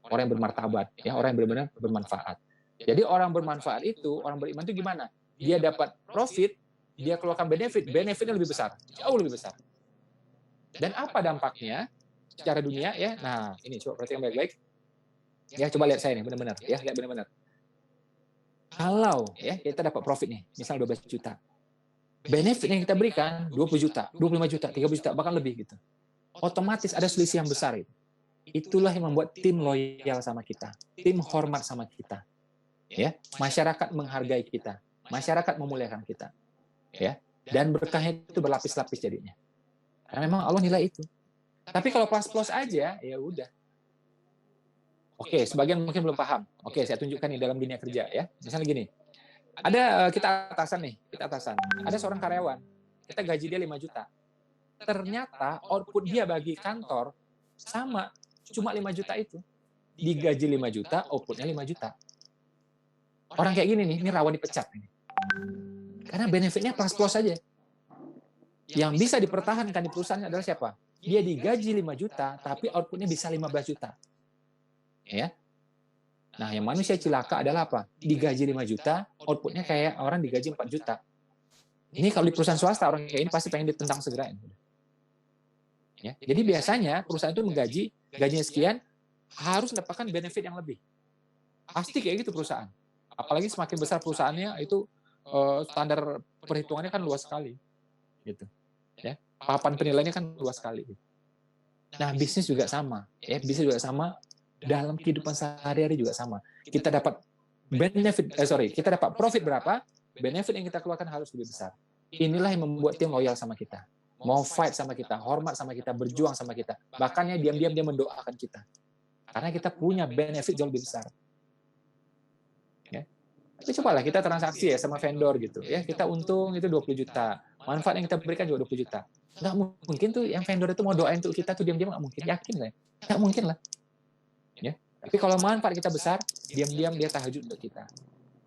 [SPEAKER 2] orang yang bermartabat, ya, orang yang benar-benar bermanfaat. Jadi orang bermanfaat itu, orang beriman itu gimana? Dia dapat profit, dia keluarkan benefit, benefitnya lebih besar, jauh lebih besar. Dan apa dampaknya secara dunia ya? Nah, ini coba perhatikan baik-baik. Ya, coba lihat saya nih, benar-benar ya, lihat benar-benar. Kalau ya kita dapat profit nih, misal 12 juta. Benefit yang kita berikan 20 juta, 25 juta, 30 juta, bahkan lebih gitu. Otomatis ada selisih yang besar itu. Itulah yang membuat tim loyal sama kita, tim hormat sama kita. Ya, masyarakat menghargai kita, masyarakat memuliakan kita. Ya, dan berkahnya itu berlapis-lapis jadinya. Karena memang Allah nilai itu. Tapi kalau plus-plus aja, ya udah. Oke, sebagian mungkin belum paham. Oke, saya tunjukkan nih dalam dunia kerja ya. Misalnya gini, ada kita atasan nih, kita atasan. Ada seorang karyawan, kita gaji dia 5 juta. Ternyata output dia bagi kantor sama, cuma 5 juta itu. Digaji 5 juta, outputnya 5 juta. Orang kayak gini nih, ini rawan dipecat. Karena benefitnya plus-plus aja. Yang bisa dipertahankan di perusahaan adalah siapa? Dia digaji 5 juta, tapi outputnya bisa 15 juta. Ya. Nah, yang manusia cilaka adalah apa? Digaji 5 juta, outputnya kayak orang digaji 4 juta. Ini kalau di perusahaan swasta, orang kayak ini pasti pengen ditendang segera. Ya. Jadi biasanya perusahaan itu menggaji, gajinya sekian, harus mendapatkan benefit yang lebih. Pasti kayak gitu perusahaan. Apalagi semakin besar perusahaannya, itu standar perhitungannya kan luas sekali. Gitu. Ya. Papan penilaiannya kan luas sekali. Nah, bisnis juga sama. Ya, bisnis juga sama. Dalam kehidupan sehari-hari juga sama. Kita dapat kita dapat profit berapa, benefit yang kita keluarkan harus lebih besar. Inilah yang membuat tim loyal sama kita. Mau fight sama kita, hormat sama kita, berjuang sama kita. Bahkan ya diam-diam dia mendoakan kita. Karena kita punya benefit jauh lebih besar. Ya. Tapi cobalah kita transaksi ya sama vendor gitu. Ya, kita untung itu 20 juta. Manfaat yang kita berikan juga 20 juta. Nggak mungkin tuh yang vendor itu mau doain untuk kita tuh diam-diam, nggak mungkin. Yakin lah. Nggak mungkin lah. Ya. Tapi kalau manfaat kita besar, diam-diam dia tahajud untuk kita.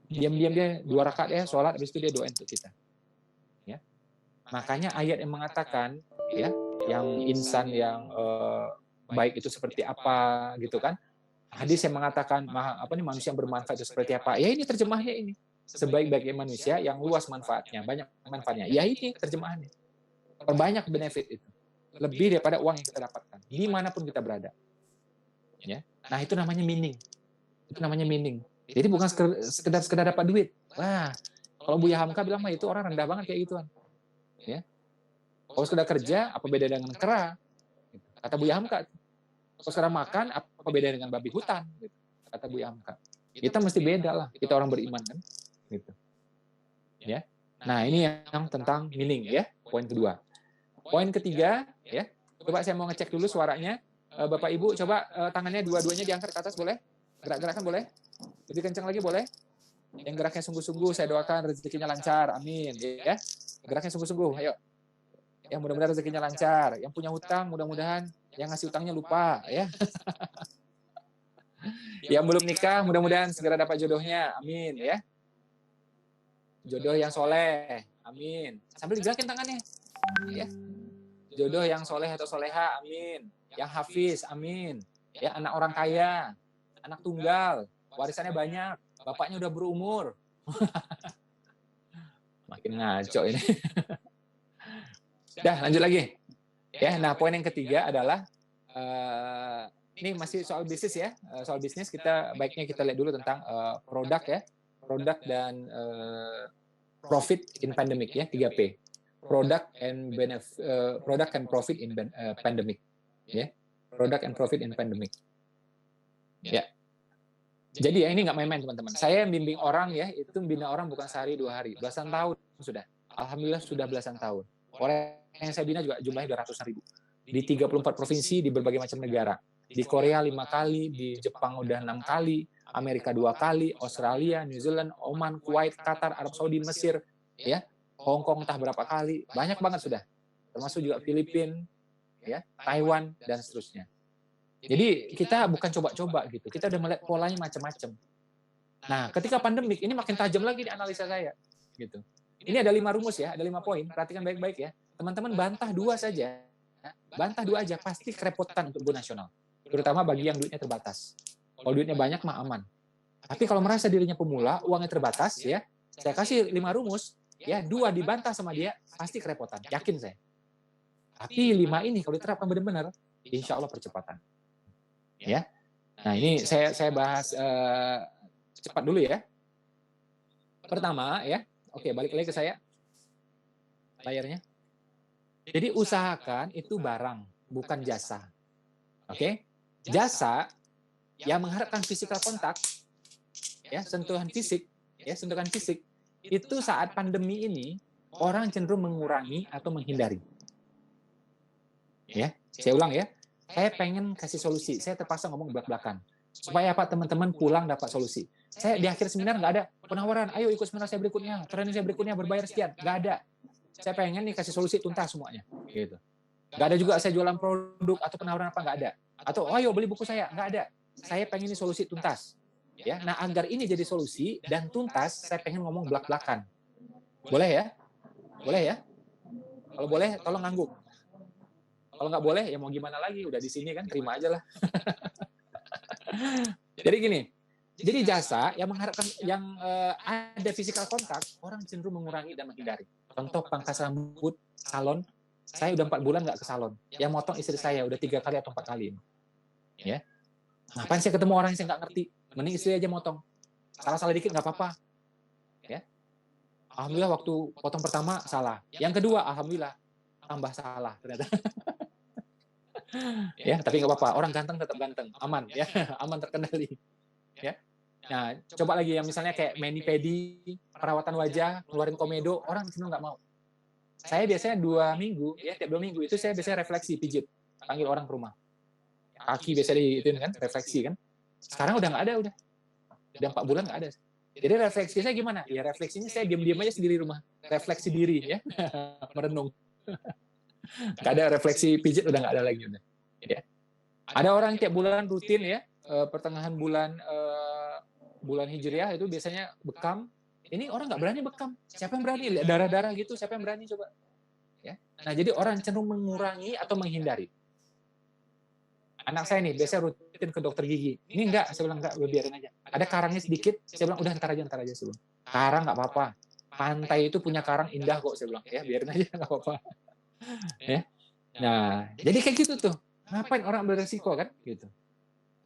[SPEAKER 2] Diam-diam dia 2 rakaat ya sholat, habis itu dia doain untuk kita. Ya. Makanya ayat yang mengatakan ya, yang insan yang baik itu seperti apa gitu kan. Hadis yang mengatakan manusia yang bermanfaat itu seperti apa. Ya ini terjemahnya ini. Sebaik-baiknya manusia yang luas manfaatnya, banyak manfaatnya. Ya ini terjemahannya. Perbanyak benefit itu. Lebih daripada uang yang kita dapatkan. Dimanapun kita berada. Ya. Nah, itu namanya meaning. Itu namanya meaning. Jadi bukan sekedar dapat duit. Wah, kalau Buya Hamka bilang mah itu orang rendah banget kayak gituan. Ya. Kalau sekedar kerja, apa beda dengan kera? Kata Buya Hamka. Kalau sekedar makan, apa beda dengan babi hutan? Kata Buya Hamka. Kita mesti beda lah. Kita orang beriman kan. Gitu. Ya. Nah, ini yang tentang meaning ya. Poin kedua. Poin ketiga, ya. Coba saya mau ngecek dulu suaranya. Bapak Ibu, coba tangannya dua-duanya diangkat ke atas, boleh? Gerak-gerakan boleh? Lebih kencang lagi boleh? Yang geraknya sungguh-sungguh, saya doakan rezekinya lancar, amin. Ya, geraknya sungguh-sungguh, ayo. Yang mudah-mudahan rezekinya lancar. Yang punya hutang, mudah-mudahan yang ngasih hutangnya lupa, ya. Yang belum nikah, mudah-mudahan segera dapat jodohnya, amin, ya. Jodoh yang soleh, amin. Sambil digerakin tangannya, ya. Jodoh yang soleh atau soleha, amin. Yang hafiz, amin. Ya, anak orang kaya, anak tunggal, warisannya banyak, bapaknya udah berumur. Makin ngaco ini. Dah, lanjut lagi. Ya, nah poin yang ketiga adalah ini masih soal bisnis ya. Soal bisnis kita baiknya kita lihat dulu tentang produk ya, produk dan profit in pandemic ya, 3P. Product and profit in pandemic. Ya. Product and profit in pandemic. Ya. Jadi ya ini nggak main-main teman-teman. Saya membimbing orang ya, itu membina orang bukan sehari 2 hari, belasan tahun sudah. Alhamdulillah sudah belasan tahun. Orang yang saya bina juga jumlahnya 200.000. Di 34 provinsi di berbagai macam negara. Di Korea 5 kali, di Jepang udah 6 kali, Amerika 2 kali, Australia, New Zealand, Oman, Kuwait, Qatar, Arab Saudi, Mesir, ya, Hong Kong entah berapa kali, banyak banget sudah. Termasuk juga Filipina, ya, Taiwan dan seterusnya. Jadi kita bukan coba-coba gitu. Kita udah melihat polanya macam-macam. Nah, ketika pandemik ini makin tajam lagi di analisa saya gitu. Ini ada 5 rumus ya, ada 5 poin. Perhatikan baik-baik ya. Teman-teman bantah 2 saja. Bantah 2 aja pasti kerepotan untuk go nasional. Terutama bagi yang duitnya terbatas. Kalau duitnya banyak mah aman. Tapi kalau merasa dirinya pemula, uangnya terbatas ya, saya kasih 5 rumus, ya 2 dibantah sama dia, pasti kerepotan. Yakin saya. Tapi 5 ini kalau diterapkan benar-benar, insya Allah percepatan. Ya. Nah, ini saya bahas cepat dulu ya. Pertama ya. Oke, balik lagi ke saya. Layarnya. Jadi usahakan itu barang, bukan jasa. Oke? Jasa yang mengharapkan physical kontak, ya, sentuhan fisik, itu saat pandemi ini orang cenderung mengurangi atau menghindari. Ya, saya ulang ya. Saya pengen kasih solusi. Saya terpaksa ngomong belak-belakan. Supaya apa teman-teman pulang dapat solusi. Saya di akhir seminar nggak ada penawaran, ayo ikut seminar saya berikutnya, training saya berikutnya berbayar sekian. Nggak ada. Saya pengen nih kasih solusi tuntas semuanya. Gitu. Nggak ada juga saya jualan produk atau penawaran apa, nggak ada. Atau ayo beli buku saya, nggak ada. Saya pengen ini solusi tuntas. Ya, nah agar ini jadi solusi dan tuntas, saya pengen ngomong belak-belakan. Boleh ya? Boleh ya? Kalau boleh, tolong ngangguk. Kalau nggak boleh, ya mau gimana lagi? Udah di sini kan, terima aja lah. Jadi gini, Jadi jasa yang mengharapkan ada physical kontak, orang cenderung mengurangi dan menghindari. Contoh pangkas rambut, salon, saya udah 4 bulan nggak ke salon. Yang motong istri saya udah 3 kali atau 4 kali. Ya, ngapain saya ketemu orang yang saya nggak ngerti? Mending istri aja motong. Salah-salah dikit nggak apa-apa. Ya, alhamdulillah waktu potong pertama salah. Yang kedua, alhamdulillah tambah salah ternyata. Ya, tapi nggak apa-apa. Orang ganteng tetap ganteng, aman ya, aman terkendali. Ya. Nah, coba lagi yang misalnya kayak mani-pedi, perawatan wajah, ngeluarin komedo, orang cenderung nggak mau. Saya biasanya 2 minggu, ya tiap 2 minggu itu saya biasanya refleksi, pijit, panggil orang ke rumah. Kaki biasanya diituin kan, refleksi kan. Sekarang udah nggak ada, udah 4 bulan nggak ada. Jadi refleksi saya gimana? Ya refleksinya saya diam-diam aja sendiri rumah, refleksi diri ya, merenung. Nggak ada refleksi pijit, udah nggak ada lagi udah. Ya. Ada orang tiap bulan rutin ya, pertengahan bulan Hijriah itu biasanya bekam. Ini orang nggak berani bekam. Siapa yang berani? Lihat darah-darah gitu, siapa yang berani coba? Ya. Nah, jadi orang cenderung mengurangi atau menghindari. Anak saya nih, biasanya rutin ke dokter gigi. Ini enggak, saya bilang enggak, udah biarin aja. Ada karangnya sedikit, saya bilang udah ntar aja saya bilang. Karang nggak apa-apa. Pantai itu punya karang indah kok, saya bilang. Ya, biarin aja, nggak apa-apa. Ya. Nah, jadi kayak gitu tuh. Ngapain orang beresiko kan? Gitu.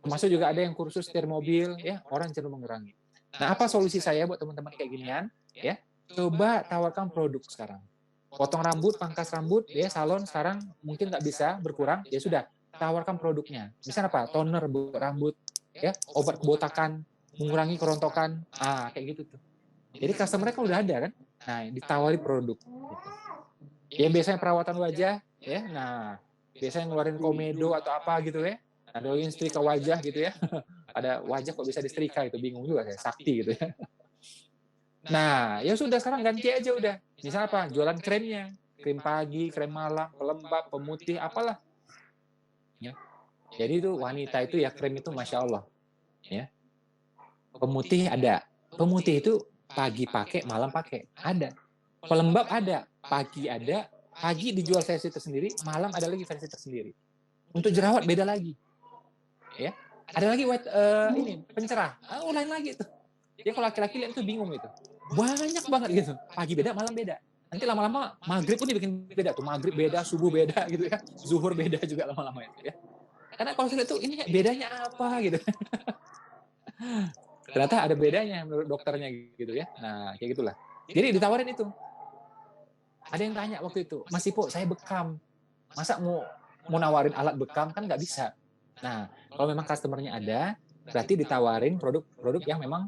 [SPEAKER 2] Termasuk juga ada yang kursus setir mobil, ya orang cenderung mengurangi. Nah, apa solusi saya buat teman-teman kayak ginian? Ya, coba tawarkan produk sekarang. Potong rambut, pangkas rambut, ya salon sekarang mungkin nggak bisa berkurang, ya sudah tawarkan produknya. Misalnya apa? Toner buat rambut, ya obat kebotakan, mengurangi kerontokan, kayak gitu tuh. Jadi customer kan udah ada kan? Nah, ditawari produk. Gitu. Ya biasanya perawatan wajah, ya. Nah, biasanya ngeluarin komedo atau apa gitu ya. Ada yang setrika wajah gitu ya. Ada wajah kok bisa disetrika itu, bingung juga saya, sakti gitu ya. Nah, ya sudah sekarang ganti aja udah. Misalnya apa? Jualan kremnya. Krim pagi, krem malam, pelembab, pemutih, apalah. Ya. Jadi itu wanita itu ya krem itu Masya Allah. Ya. Pemutih ada. Pemutih itu pagi pakai, malam pakai. Ada. Pelembab ada. Pagi ada. Pagi dijual versi tersendiri, malam ada lagi versi tersendiri. Untuk jerawat beda lagi. Ya, ada lagi ini pencerah, lain lagi tuh. Jadi kalau laki-laki lihat itu bingung itu, banyak banget gitu. Pagi beda, malam beda. Nanti lama-lama maghrib pun dibikin beda tuh, maghrib beda, subuh beda gitu ya, zuhur beda juga lama-lama itu ya. Karena kalau sudah tuh ini bedanya apa gitu. Ternyata ada bedanya menurut dokternya gitu ya. Nah kayak gitulah. Jadi ditawarin itu. Ada yang tanya waktu itu, Mas Ipo saya bekam, masa mau nawarin alat bekam kan nggak bisa. Nah, kalau memang customer-nya ada, berarti ditawarin produk-produk yang memang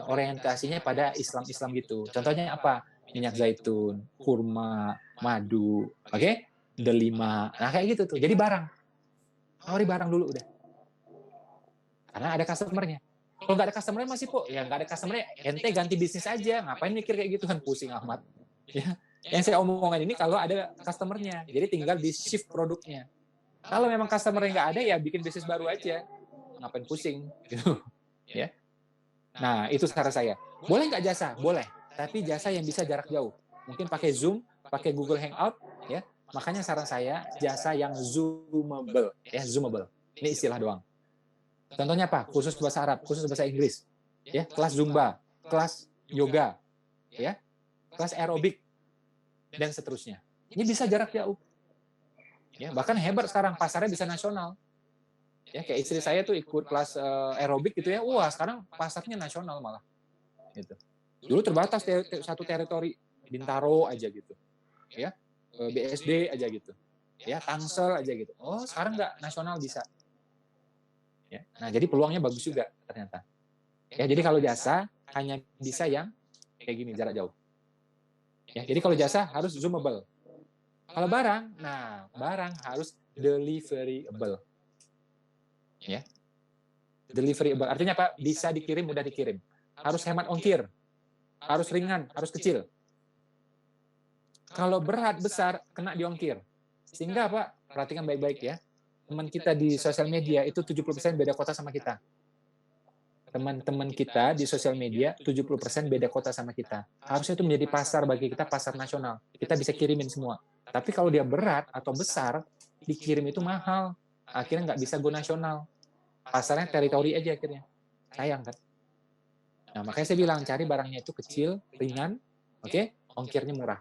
[SPEAKER 2] orientasinya pada Islam-Islam gitu. Contohnya apa? Minyak zaitun, kurma, madu, oke? Delima. Nah, kayak gitu tuh. Jadi barang. Tawari barang dulu udah. Karena ada customer-nya. Kalau nggak ada customer-nya masih kok, ya nggak ada customer-nya, ente ganti bisnis aja. Ngapain mikir kayak gitu kan, pusing amat. Ya. Yang saya omongin ini kalau ada customer-nya. Jadi tinggal di shift produknya. Kalau memang customer yang nggak ada, ya bikin bisnis baru aja. Ngapain pusing, gitu. Ya. Nah, itu saran saya. Boleh nggak jasa? Boleh. Tapi jasa yang bisa jarak jauh. Mungkin pakai Zoom, pakai Google Hangout, ya. Makanya saran saya, jasa yang zoomable. Ya, zoomable. Ini istilah doang. Contohnya apa? Khusus bahasa Arab, khusus bahasa Inggris. Ya, kelas Zumba, kelas yoga, ya, kelas aerobik, dan seterusnya. Ini bisa jarak jauh. Ya, bahkan hebat sekarang pasarnya bisa nasional. Ya, kayak istri saya tuh ikut kelas aerobik gitu ya. Wah, sekarang pasarnya nasional malah. Gitu. Dulu terbatas satu teritori, Bintaro aja gitu. Ya, BSD aja gitu. Ya, Tangsel aja gitu. Oh, sekarang nggak nasional bisa. Ya. Nah, jadi peluangnya bagus juga ternyata. Ya, jadi kalau jasa hanya bisa yang kayak gini jarak jauh. Ya, jadi kalau jasa harus zoomable. Kalau barang, nah barang harus deliverable. Ya. Deliverable artinya apa? Bisa dikirim, mudah dikirim. Harus hemat ongkir. Harus ringan, harus kecil. Kalau berat besar kena di ongkir. Sehingga apa? Perhatikan baik-baik ya. Teman kita di sosial media itu 70% beda kota sama kita. Teman-teman kita di sosial media 70% beda kota sama kita. Harusnya itu menjadi pasar bagi kita, pasar nasional. Kita bisa kirimin semua. Tapi kalau dia berat atau besar, dikirim itu mahal. Akhirnya nggak bisa go nasional. Pasarnya teritori aja akhirnya. Sayang kan? Nah, makanya saya bilang cari barangnya itu kecil, ringan, oke, ongkirnya murah.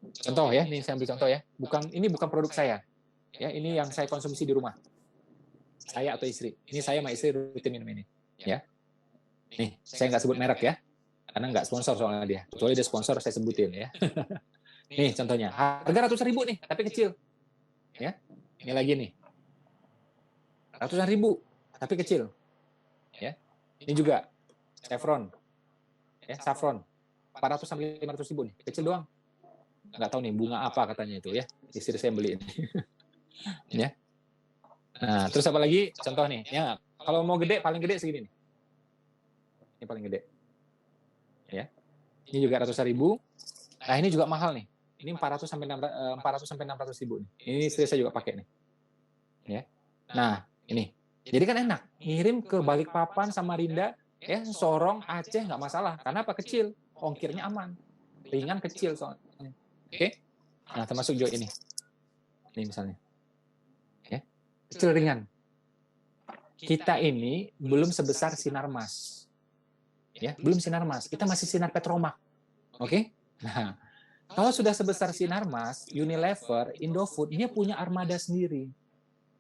[SPEAKER 2] Contoh ya, ini saya ambil contoh ya. Ini bukan produk saya. Ya, ini yang saya konsumsi di rumah. Saya atau istri. Ini saya sama istri rutin minum ini. Ya. Nih, saya nggak sebut merek ya. Karena nggak sponsor soalnya dia. Kecuali dia sponsor, saya sebutin ya. Nih contohnya, harga ratusan ribu nih, tapi kecil. Ya, ini lagi nih. Ratusan ribu, tapi kecil. Ya, ini juga saffron. Ya, saffron. 400 sampai 500 ribu nih, kecil doang. Nggak tahu nih bunga apa katanya itu ya. Istri saya beli ini. Ya. Nah, terus apa lagi? Contoh nih, ya kalau mau gede, paling gede segini nih. Ini paling gede. Ya, ini juga ratusan ribu. Nah, ini juga mahal nih. Ini 400 sampai 600 ribu nih. Ini istri saya juga pakai nih. Ya. Nah, ini. Jadi kan enak. Ngirim ke Balikpapan, Samarinda, ya Sorong, Aceh nggak masalah. Karena apa? Kecil. Ongkirnya aman. Ringan kecil soalnya. Oke. Nah, termasuk juga ini. Ini misalnya. Ya. Kecil ringan. Kita ini belum sebesar Sinarmas. Ya, belum Sinarmas. Kita masih Sinar Petromak. Oke? Nah, kalau sudah sebesar Sinarmas, Unilever, Indofood, dia punya armada sendiri.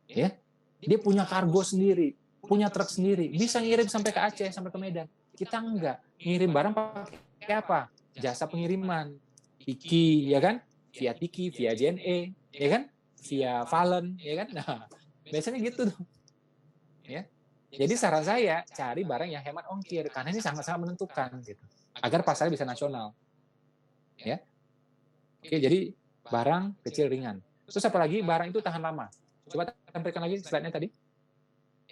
[SPEAKER 2] Ya, dia punya kargo sendiri, punya truk sendiri, bisa ngirim sampai ke Aceh, sampai ke Medan. Kita enggak. Ngirim barang pakai apa? Jasa pengiriman. Tiki, ya kan? Via Tiki, via JNE, ya kan? Via Valen, ya kan? Nah, biasanya gitu tuh. Ya. Jadi saran saya, cari barang yang hemat ongkir, karena ini sangat-sangat menentukan. Gitu. Agar pasarnya bisa nasional. Ya. Oke, jadi barang kecil ringan. Terus apalagi barang itu tahan lama. Coba tampilkan lagi slide-nya tadi.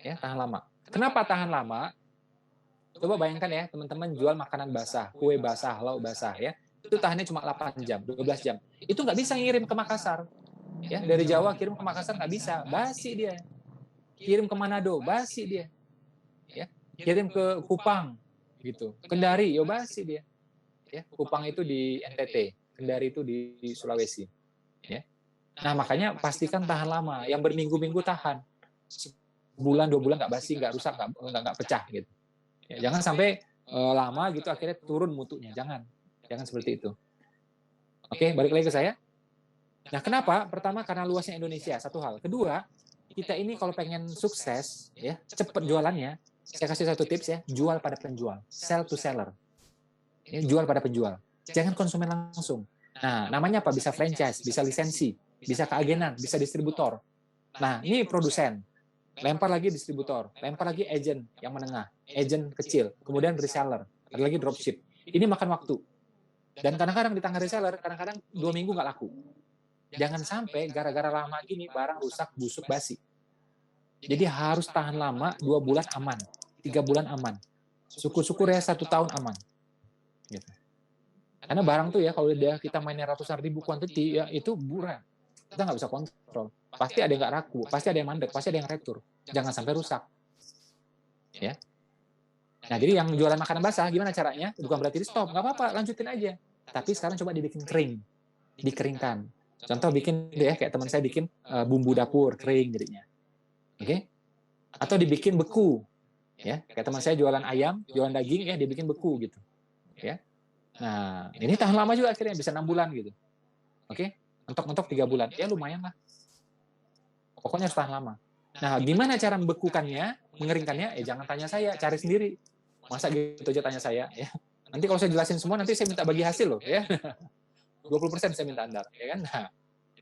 [SPEAKER 2] Ya, tahan lama. Kenapa tahan lama? Coba bayangkan ya, teman-teman jual makanan basah, kue basah, lauk basah ya. Itu tahannya cuma 8 jam, 12 jam. Itu nggak bisa ngirim ke Makassar. Ya, dari Jawa kirim ke Makassar nggak bisa, basi dia. Kirim ke Manado, basi dia. Ya, kirim ke Kupang gitu. Kendari, yo basi dia. Ya, Kupang itu di NTT, Kendari itu di Sulawesi. Ya. Nah, makanya pastikan tahan lama, yang berminggu-minggu tahan. Sebulan, 2 bulan nggak basi, nggak rusak, nggak pecah gitu. Ya, jangan sampai lama gitu akhirnya turun mutunya. Jangan seperti itu. Oke, balik lagi ke saya. Nah, kenapa? Pertama karena luasnya Indonesia, satu hal. Kedua, kita ini kalau pengen sukses, ya cepat jualannya, saya kasih satu tips ya, jual pada penjual, sell to seller. Ya, jual pada penjual. Jangan konsumen langsung. Nah, namanya apa? Bisa franchise, bisa lisensi, bisa keagenan, bisa distributor. Nah, ini produsen. Lempar lagi distributor, lempar lagi agent yang menengah, agent kecil, kemudian reseller, ada lagi dropship. Ini makan waktu. Dan kadang-kadang di tangan reseller, kadang-kadang 2 minggu nggak laku. Jangan sampai gara-gara lama gini barang rusak, busuk, basi. Jadi harus tahan lama, 2 bulan aman, 3 bulan aman. Syukur-syukur ya 1 tahun aman. Gitu. Karena barang tuh ya kalau kita mainnya ratusan ribu quantity ya itu murah. Kita nggak bisa kontrol. Pasti ada yang nggak laku, pasti ada yang mandek, pasti ada yang retur. Jangan sampai rusak. Ya. Nah, jadi yang jualan makanan basah gimana caranya? Bukan berarti di stop, nggak apa-apa, lanjutin aja. Tapi sekarang coba dibikin kering, dikeringkan. Contoh bikin deh, kayak teman saya bikin bumbu dapur kering jadinya. Oke? Atau dibikin beku. Ya, kayak teman saya jualan ayam, jualan daging ya dibikin beku gitu. Ya. Nah, ini tahan lama juga akhirnya bisa 6 bulan gitu. Oke? Mentok-mentok 3 bulan. Ya lumayan lah. Pokoknya harus tahan lama. Nah, gimana cara membekukannya, mengeringkannya? Jangan tanya saya, cari sendiri. Masa gitu aja tanya saya, ya. Nanti kalau saya jelasin semua, nanti saya minta bagi hasil loh, ya. 20% saya minta Anda, ya kan? Nah,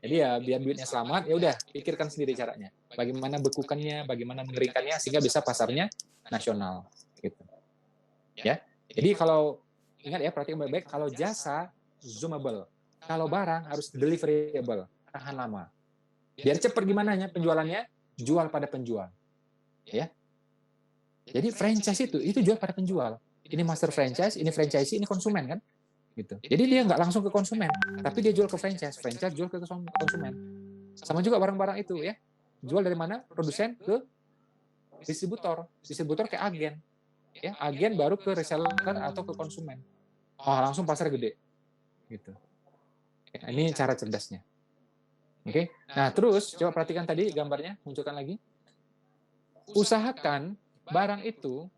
[SPEAKER 2] jadi ya biar duitnya selamat, ya udah pikirkan sendiri caranya. Bagaimana bekukannya, bagaimana mengeringkannya sehingga bisa pasarnya nasional, gitu. Ya. Jadi kalau ingat ya, perhatikan baik-baik, kalau jasa zoomable, kalau barang harus deliverable, tahan lama. Biar cepat gimana ya penjualannya? Jual pada penjual. Ya. Jadi franchise itu jual pada penjual. Ini master franchise, ini franchisee, ini konsumen kan? Gitu. Jadi dia nggak langsung ke konsumen, tapi dia jual ke franchise, franchise jual ke konsumen. Sama juga barang-barang itu ya. Jual dari mana? Produsen ke distributor, distributor ke agen. Ya, agen baru ke reseller atau ke konsumen. Oh, langsung pasar gede. Gitu. Ya, ini cara cerdasnya. Oke. Nah, terus coba perhatikan tadi gambarnya, munculkan lagi. Usahakan barang itu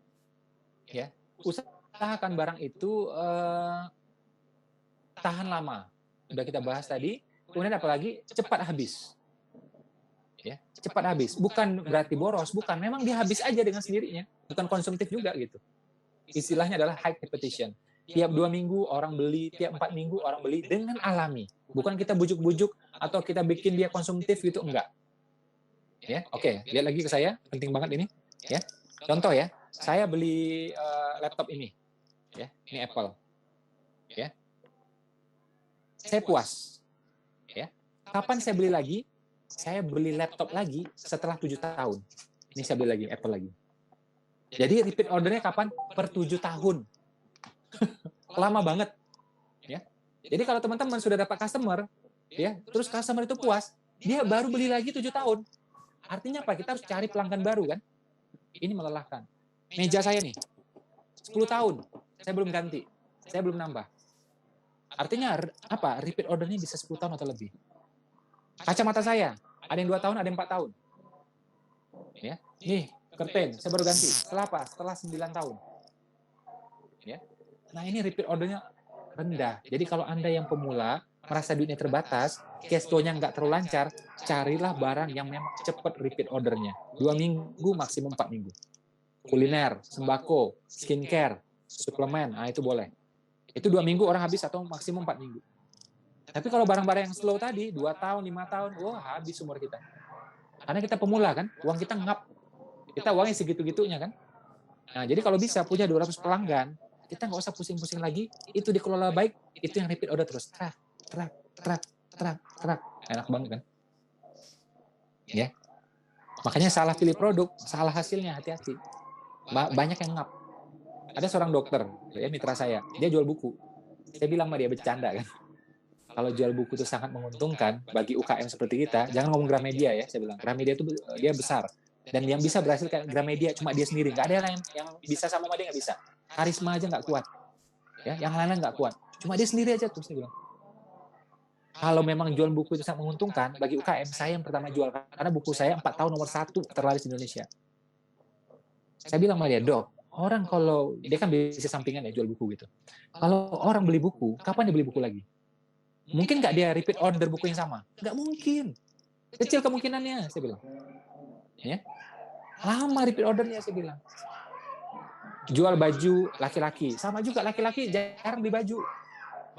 [SPEAKER 2] ya usahakan barang itu tahan lama. Udah kita bahas tadi. Kemudian apalagi cepat habis. Ya, cepat habis. Bukan berarti boros, bukan. Memang dia habis aja dengan sendirinya. Bukan konsumtif juga gitu. Istilahnya adalah high repetition. Tiap 2 minggu orang beli, tiap 4 minggu orang beli dengan alami. Bukan kita bujuk-bujuk atau kita bikin dia konsumtif gitu, enggak. Ya, oke, lihat lagi ke saya, penting banget ini. Ya, contoh ya, saya beli laptop ini, ya, ini Apple. Ya, saya puas. Ya, kapan saya beli lagi? Saya beli laptop lagi setelah 7 tahun. Ini saya beli lagi, Apple lagi. Jadi repeat ordernya kapan? Per 7 tahun. Lama banget. Ya. Jadi kalau teman-teman sudah dapat customer, ya, terus customer itu puas, dia baru beli lagi 7 tahun. Artinya apa? Kita harus cari pelanggan baru kan? Ini melelahkan. Meja saya nih, 10 tahun. Saya belum ganti. Saya belum nambah. Artinya apa? Repeat ordernya bisa 10 tahun atau lebih. Kacamata saya, ada yang 2 tahun, ada yang 4 tahun. Ya. Nih, curtain, saya baru ganti. Setelah apa? Setelah 9 tahun. Ya. Nah, ini repeat ordernya rendah. Jadi kalau Anda yang pemula, merasa duitnya terbatas, cash flow-nya nggak terlalu lancar, carilah barang yang memang cepat repeat ordernya. 2 minggu, maksimum 4 minggu. Kuliner, sembako, skincare, suplemen, nah itu boleh. Itu 2 minggu orang habis atau maksimum 4 minggu. Tapi kalau barang-barang yang slow tadi, 2 tahun, 5 tahun, wah habis umur kita. Karena kita pemula kan, uang kita ngap. Kita uangnya segitu-gitunya kan. Nah, jadi kalau bisa punya 200 pelanggan, kita nggak usah pusing-pusing lagi, itu dikelola baik, itu yang repeat order terus. Terak. Enak banget kan? Ya. Makanya salah pilih produk, salah hasilnya, hati-hati. Banyak yang ngap. Ada seorang dokter, ya mitra saya, dia jual buku. Saya bilang sama dia, bercanda kan. Kalau jual buku itu sangat menguntungkan bagi UKM seperti kita, jangan ngomong Gramedia ya, saya bilang. Gramedia itu dia besar. Dan yang bisa berhasil kayak Gramedia cuma dia sendiri. Nggak ada yang bisa sama dia, nggak bisa. Karisma aja nggak kuat. Ya, yang lain-lain nggak kuat. Cuma dia sendiri aja tuh, saya bilang. Kalau memang jual buku itu sangat menguntungkan, bagi UKM, saya yang pertama jual. Karena buku saya 4 tahun nomor 1 terlaris di Indonesia. Saya bilang sama dia, Dok, orang kalau, dia kan bisnis sampingan ya, jual buku gitu. Kalau orang beli buku, kapan dia beli buku lagi? Mungkin nggak dia repeat order buku yang sama? Nggak mungkin. Kecil kemungkinannya, saya bilang. Ya. Lama repeat ordernya, saya bilang. Jual baju laki-laki. Sama juga, laki-laki jarang beli baju.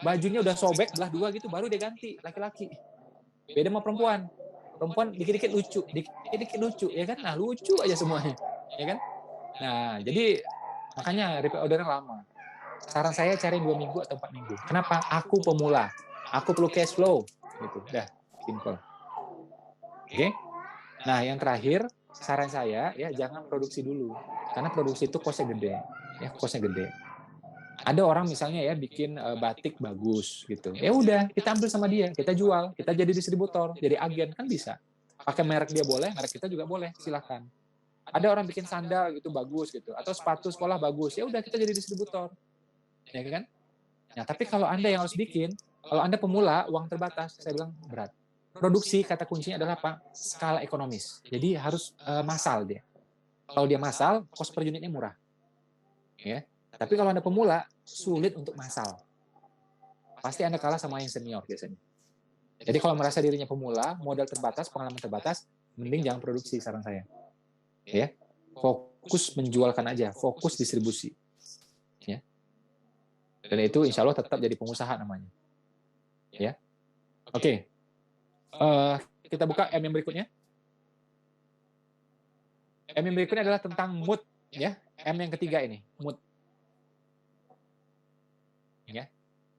[SPEAKER 2] Bajunya udah sobek, belah 2 gitu, baru dia ganti, laki-laki. Beda sama perempuan. Perempuan dikit-dikit lucu, dikit-dikit lucu, ya kan? Nah, lucu aja semuanya, ya kan? Nah, jadi makanya repeat ordernya lama. Saran saya cari 2 minggu atau 4 minggu. Kenapa? Aku pemula. Aku perlu cash flow. Gitu. Udah, simple. Oke? Nah, yang terakhir, saran saya, ya jangan produksi dulu. Karena produksi itu cost-nya gede. Ya, cost-nya gede. Ada orang misalnya ya bikin batik bagus gitu. Ya udah, kita ambil sama dia, kita jual, kita jadi distributor, jadi agen, kan bisa. Pakai merek dia boleh, merek kita juga boleh, silakan. Ada orang bikin sandal gitu bagus gitu, atau sepatu sekolah bagus, ya udah kita jadi distributor. Ya kan? Nah, tapi kalau Anda yang harus bikin, kalau Anda pemula, uang terbatas, saya bilang berat. Produksi, kata kuncinya adalah apa? Skala ekonomis. Jadi harus massal dia. Kalau dia massal, cost per unitnya murah. Ya. Tapi kalau Anda pemula, sulit untuk massal. Pasti Anda kalah sama yang senior biasanya. Jadi kalau merasa dirinya pemula, modal terbatas, pengalaman terbatas, mending jangan produksi, saran saya. Ya. Fokus menjualkan aja, fokus distribusi. Ya. Dan itu insya Allah tetap jadi pengusaha namanya. Ya. Oke. Kita buka M yang berikutnya. M yang berikutnya adalah tentang mood. Ya. M yang ketiga ini, mood. Ya.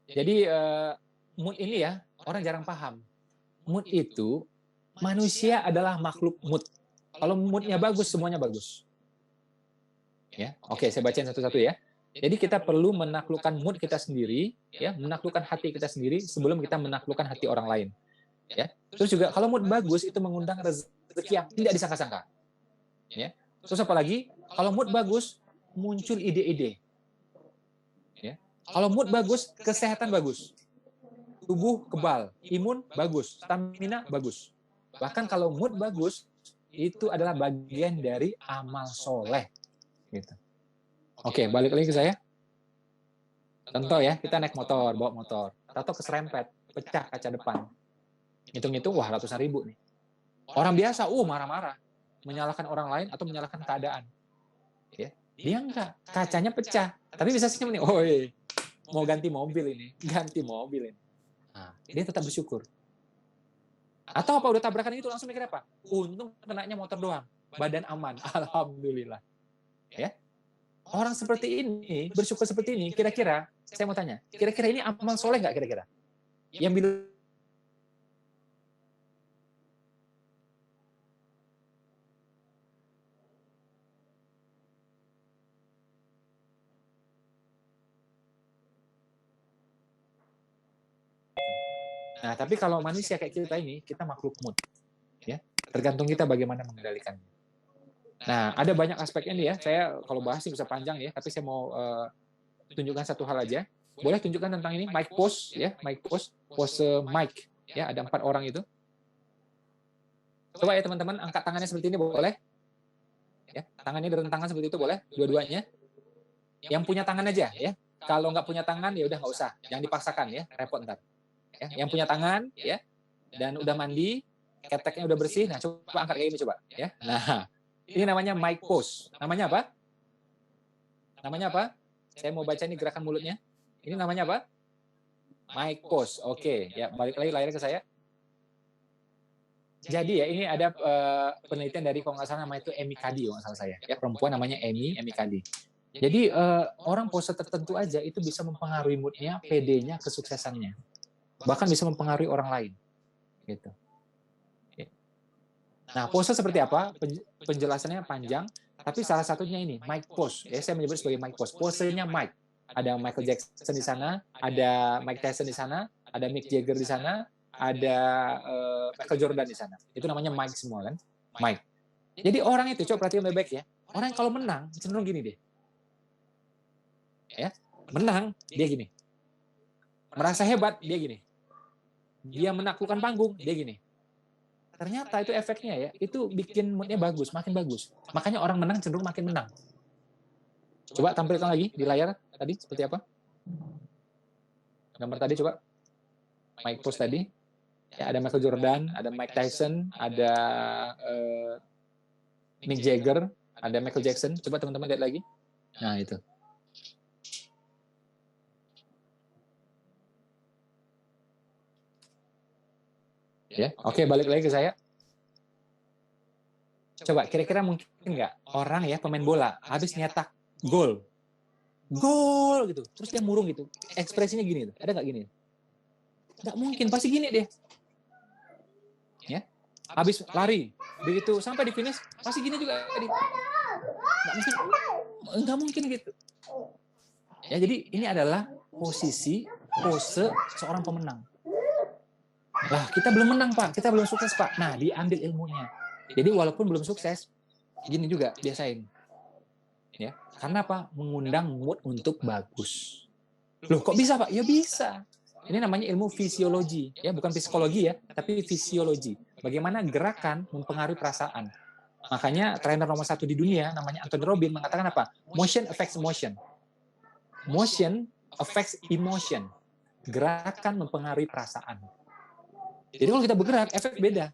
[SPEAKER 2] Jadi mood ini ya, orang jarang paham. Mood itu, manusia adalah makhluk mood. Kalau moodnya bagus, semuanya bagus. Ya. Oke, saya bacain satu-satu ya. Jadi kita perlu menaklukkan mood kita sendiri, ya, menaklukkan hati kita sendiri sebelum kita menaklukkan hati orang lain. Ya. Terus juga kalau mood bagus itu mengundang rezeki yang tidak disangka-sangka. Ya. Terus apa lagi? Kalau mood bagus muncul ide-ide. Ya. Kalau mood bagus, kesehatan bagus. Tubuh kebal, imun bagus, stamina bagus. Bahkan kalau mood bagus itu adalah bagian dari amal soleh. Gitu. Oke, balik lagi ke saya. Contoh ya, kita naik motor, bawa motor. Tato keserempet, pecah kaca depan. Hitung-hitung, wah ratusan ribu nih. Orang biasa, marah-marah. Menyalahkan orang lain atau menyalahkan keadaan. Ya. Dia enggak, kacanya pecah. Tapi bisa senyum nih, mau ganti mobil ini. Ganti mobil ini. Nah, dia tetap bersyukur. Atau apa, udah tabrakan itu langsung mikir apa? Untung kenanya motor doang. Badan aman, alhamdulillah. Ya. Orang seperti ini, bersyukur seperti ini, kira-kira, saya mau tanya, kira-kira ini amal soleh nggak kira-kira? Yang bilang Nah, tapi kalau manusia kayak kita ini, kita makhluk mood. Ya. Tergantung kita bagaimana mengendalikannya. Nah, ada banyak aspeknya nih ya. Saya kalau bahas sih bisa panjang ya, tapi saya mau tunjukkan satu hal aja. Boleh tunjukkan tentang ini, mic pose ya, mic pose, pose mic. Ya, ada 4 orang itu. Coba ya teman-teman, angkat tangannya seperti ini boleh? Ya, tangannya direntangan seperti itu boleh? Dua-duanya. Yang punya tangan aja ya. Kalau nggak punya tangan ya udah nggak usah, jangan dipaksakan ya, repot ntar. Ya, yang punya tangan ya, dan udah mandi, keteknya udah bersih, nah coba angkat kayak ini coba ya. Nah, ini namanya mic pose. Namanya apa? Namanya apa? Saya mau baca ini gerakan mulutnya. Ini namanya apa? Mic pose. Oke, ya balik lagi layar ke saya. Jadi ya ini ada penelitian dari kalau nggak salah namanya itu Amy Cuddy kalau nggak salah saya. Ya perempuan namanya Amy Cuddy. Jadi orang pose tertentu aja itu bisa mempengaruhi moodnya, PD-nya, kesuksesannya. Bahkan bisa mempengaruhi orang lain. Gitu. Nah, pose seperti apa? Penjelasannya panjang, tapi salah satunya ini, mic pose. Ya, saya menyebut sebagai mic pose. Posenya mic. Ada Michael Jackson di sana, ada Mike Tyson di sana, ada Mick Jagger di sana, ada Michael Jordan di sana. Itu namanya mic semua kan? Mic. Jadi orang itu, coba perhatikan baik-baik ya. Orang yang kalau menang, cenderung gini deh. Ya, menang, dia gini. Merasa hebat, dia gini. Dia menaklukkan panggung, dia gini. Ternyata itu efeknya ya, itu bikin moodnya bagus, makin bagus. Makanya orang menang cenderung makin menang. Coba tampilkan lagi di layar tadi seperti apa? Gambar tadi coba. Mike Post tadi. Ya, ada Michael Jordan, ada Mike Tyson, ada Mick Jagger, ada Michael Jackson. Coba teman-teman lihat lagi. Nah, itu. Ya, oke, balik lagi ke saya. Coba kira-kira mungkin nggak orang ya pemain bola habis nyetak gol gitu, terus dia murung gitu, ekspresinya gini tuh, ada nggak gini? Nggak mungkin, pasti gini deh. Ya, habis lari, begitu sampai di finish pasti gini juga tadi. Nggak mungkin gitu. Ya, jadi ini adalah pose seorang pemenang. Lah, kita belum menang Pak, kita belum sukses Pak. Nah, diambil ilmunya. Jadi walaupun belum sukses, gini juga biasain. Ya, karena apa? Mengundang mood untuk bagus. Loh, kok bisa Pak? Ya bisa. Ini namanya ilmu fisiologi, ya bukan psikologi ya, tapi fisiologi. Bagaimana gerakan mempengaruhi perasaan. Makanya trainer nomor 1 di dunia, namanya Anthony Robbins, mengatakan apa? Motion affects motion. Motion affects emotion. Gerakan mempengaruhi perasaan. Jadi kalau kita bergerak, efek beda.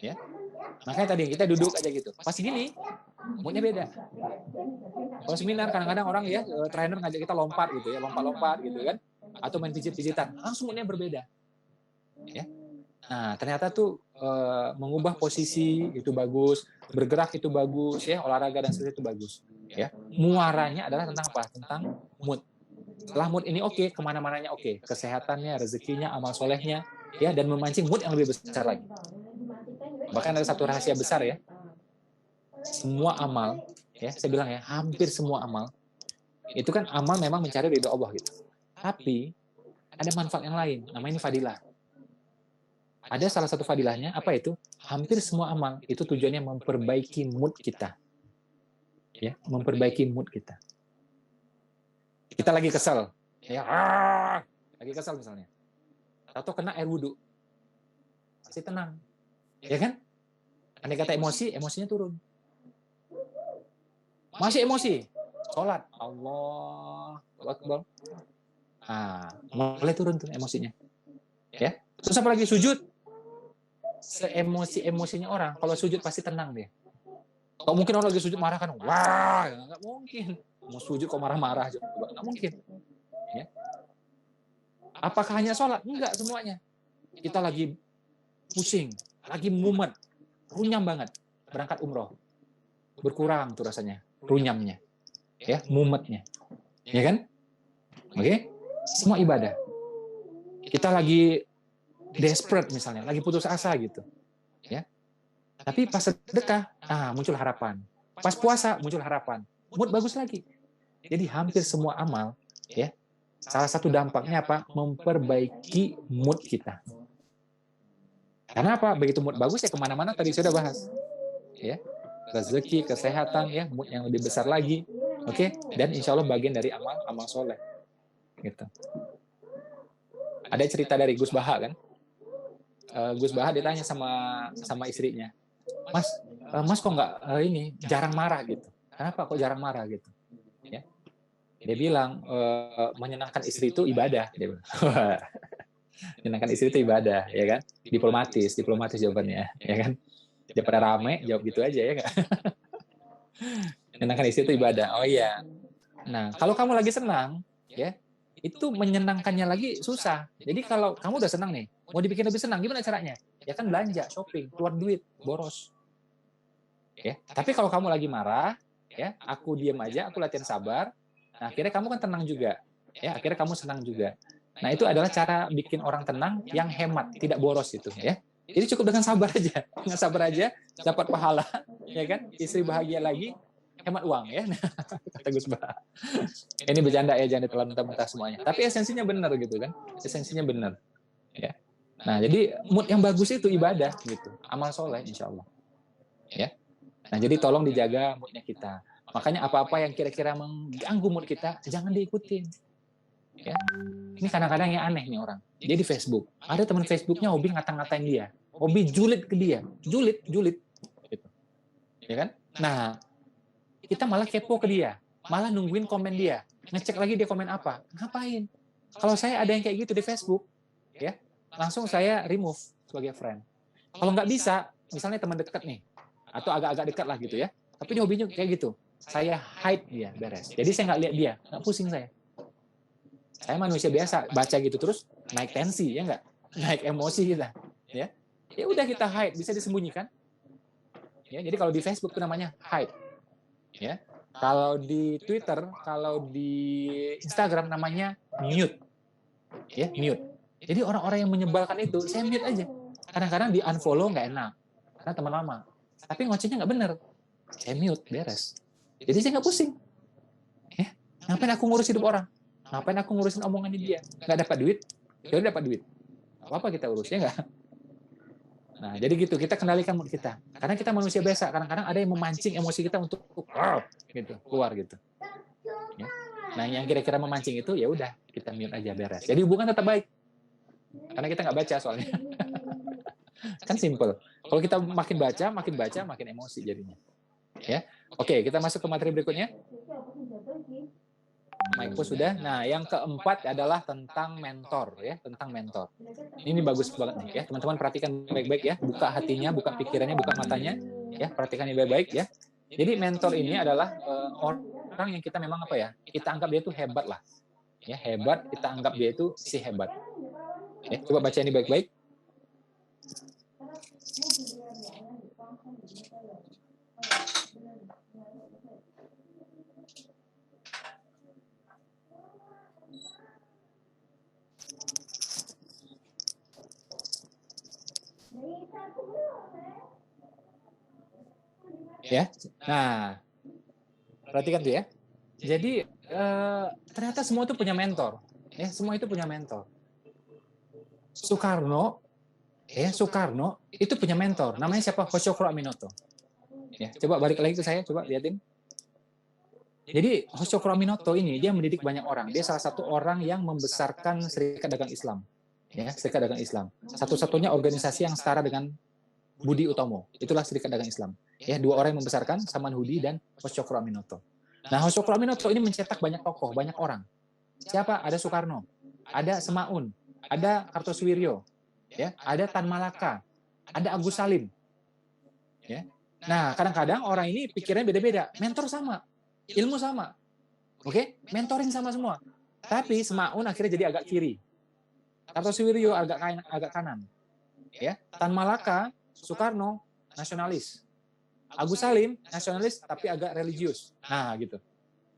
[SPEAKER 2] Ya, makanya tadi kita duduk aja gitu. Pas gini, moodnya beda. Kalau seminar kadang-kadang orang ya trainer ngajak kita lompat gitu ya, lompat-lompat gitu kan, atau main pijit-pijitan, langsung moodnya berbeda. Ya. Nah ternyata tuh mengubah posisi itu bagus, bergerak itu bagus ya, olahraga dan sebagainya itu bagus. Ya. Muaranya adalah tentang apa? Tentang mood. Setelah mood ini oke, kemana-mananya oke, kesehatannya, rezekinya, amal solehnya, ya, dan memancing mood yang lebih besar lagi. Bahkan ada satu rahasia besar ya. Semua amal, ya, saya bilang ya, hampir semua amal, itu kan amal memang mencari ridho Allah gitu. Tapi ada manfaat yang lain, namanya fadilah. Ada salah satu fadilahnya, apa itu? Hampir semua amal itu tujuannya memperbaiki mood kita. Ya, memperbaiki mood kita. Kita lagi kesel, ya, lagi kesel misalnya. Atau kena air wudhu. Pasti tenang. Ya kan? Andai kata emosi, emosinya turun. masih emosi, sholat, Allah Akbar. Nah, mulai turun tuh emosinya. Ya. Terus apa lagi sujud? Seemosi-emosinya orang, kalau sujud pasti tenang dia. Kok mungkin orang lagi sujud marah kan? Wah, nggak mungkin. Mau sujud kok marah-marah coba, nggak mungkin. Ya. Apakah hanya sholat? Enggak semuanya. Kita lagi pusing, lagi mumet, runyam banget. Berangkat umroh, berkurang tuh rasanya, runyamnya, ya, mumetnya, ya kan? Oke, semua ibadah. Kita lagi desperate misalnya, lagi putus asa gitu, ya. Tapi pas sedekah, muncul harapan. Pas puasa muncul harapan, mood bagus lagi. Jadi hampir semua amal, ya. Salah satu dampaknya apa? Memperbaiki mood kita. Karena apa? Begitu mood bagus ya kemana-mana tadi sudah bahas, ya. Rezeki, kesehatan, ya, mood yang lebih besar lagi, oke. Dan insya Allah bagian dari amal soleh, gitu. Ada cerita dari Gus Baha kan? Gus Baha ditanya sama istrinya, Mas kok nggak ini jarang marah gitu? Kenapa kok jarang marah gitu? Ya. Dia bilang menyenangkan istri itu ibadah. Dia bilang. Menyenangkan istri itu ibadah, ya kan? Diplomatis jawabannya, ya kan? Daripada rame jawab gitu aja ya nggak? Menyenangkan istri itu ibadah. Oh iya. Nah kalau kamu lagi senang, ya itu menyenangkannya lagi susah. Jadi kalau kamu udah senang nih, mau dibikin lebih senang, gimana caranya? Ya kan belanja, shopping, keluar duit, boros. Ya. Tapi kalau kamu lagi marah, ya, aku diam aja, aku latihan sabar. Nah, akhirnya kamu kan tenang juga. Ya, akhirnya kamu senang juga. Nah, itu adalah cara bikin orang tenang yang hemat, tidak boros itu, ya. Jadi cukup dengan sabar aja. Dengan sabar aja dapat pahala, ya kan? Istri bahagia lagi, hemat uang, ya. Kata Gus Bah. Ini bercanda ya, jangan ditelan mentah-mentah semuanya. Tapi esensinya benar gitu kan? Esensinya benar. Ya. Nah, jadi mood yang bagus itu ibadah gitu. Amal soleh insya Allah. Ya. Nah, jadi tolong dijaga moodnya kita. Makanya apa-apa yang kira-kira mengganggu mood kita, jangan diikutin. Ya. Ini kadang-kadang yang aneh nih orang. Dia di Facebook. Ada teman Facebooknya hobi ngata-ngatain dia. Hobi julid ke dia. Julid. Gitu. Ya kan? Nah, kita malah kepo ke dia. Malah nungguin komen dia. Ngecek lagi dia komen apa. Ngapain? Kalau saya ada yang kayak gitu di Facebook, ya langsung saya remove sebagai friend. Kalau nggak bisa, misalnya teman dekat nih, atau agak-agak dekat lah gitu ya, tapi dia hobinya kayak gitu, saya hide dia, beres. Jadi saya nggak lihat dia, nggak pusing saya. Saya manusia biasa, baca gitu terus naik tensi, ya nggak? Naik emosi kita, ya. Ya udah kita hide, bisa disembunyikan. Ya, jadi kalau di Facebook itu namanya hide, ya. Kalau di Twitter, kalau di Instagram namanya mute, ya mute. Jadi orang-orang yang menyebalkan itu, saya mute aja. Kadang-kadang di unfollow nggak enak, karena teman lama. Tapi ngocehnya nggak bener. Saya mute, beres. Jadi saya nggak pusing. Ya, ngapain aku ngurus hidup orang? Ngapain aku ngurusin omongannya dia? Nggak dapat duit? Ya udah dapat duit. Apa kita urus, ya nggak? Nah, jadi gitu, kita kendalikan mood kita. Karena kita manusia biasa, kadang-kadang ada yang memancing emosi kita untuk gitu, keluar gitu. Ya. Nah, yang kira-kira memancing itu, ya udah, kita mute aja, beres. Jadi hubungan tetap baik. Karena kita nggak baca soalnya. Kan simple. Kalau kita makin baca, makin emosi jadinya. Ya. Oke, kita masuk ke materi berikutnya. Mike sudah. Nah, yang keempat adalah tentang mentor, ya, tentang mentor. Ini bagus banget nih, ya. Teman-teman perhatikan baik-baik ya. Buka hatinya, buka pikirannya, buka matanya, ya. Perhatikan ini baik-baik ya. Jadi mentor ini adalah orang yang kita memang apa ya? Kita anggap dia itu hebat lah. Ya, hebat, kita anggap dia itu si hebat. Ya, coba baca ini baik-baik. Ya, nah, perhatikan tuh ya. Jadi ternyata semua itu punya mentor. Ya, semua itu punya mentor. Soekarno itu punya mentor. Namanya siapa? Hoshokuro Aminoto. Ya, coba balik lagi ke saya, coba lihatin. Jadi Hoshokuro Aminoto ini dia mendidik banyak orang. Dia salah satu orang yang membesarkan Serikat Dagang Islam. Ya, Serikat Dagang Islam. Satu-satunya organisasi yang setara dengan Budi Utomo. Itulah Serikat Dagang Islam. Ya, dua orang yang membesarkan, Saman Hudi dan Hoshokro Aminoto. Nah, Hoshokro Aminoto ini mencetak banyak tokoh, banyak orang. Siapa? Ada Soekarno, ada Semaun, ada Kartosuwiryo, ya, ada Tan Malaka, ada Agus Salim. Ya. Nah, kadang-kadang orang ini pikirannya beda-beda. Mentor sama, ilmu sama. Oke, mentoring sama semua. Tapi Semaun akhirnya jadi agak kiri. Kartosuwiryo agak kanan. Ya, Tan Malaka, Soekarno, nasionalis. Agus Salim, nasionalis tapi agak religius. Nah, gitu.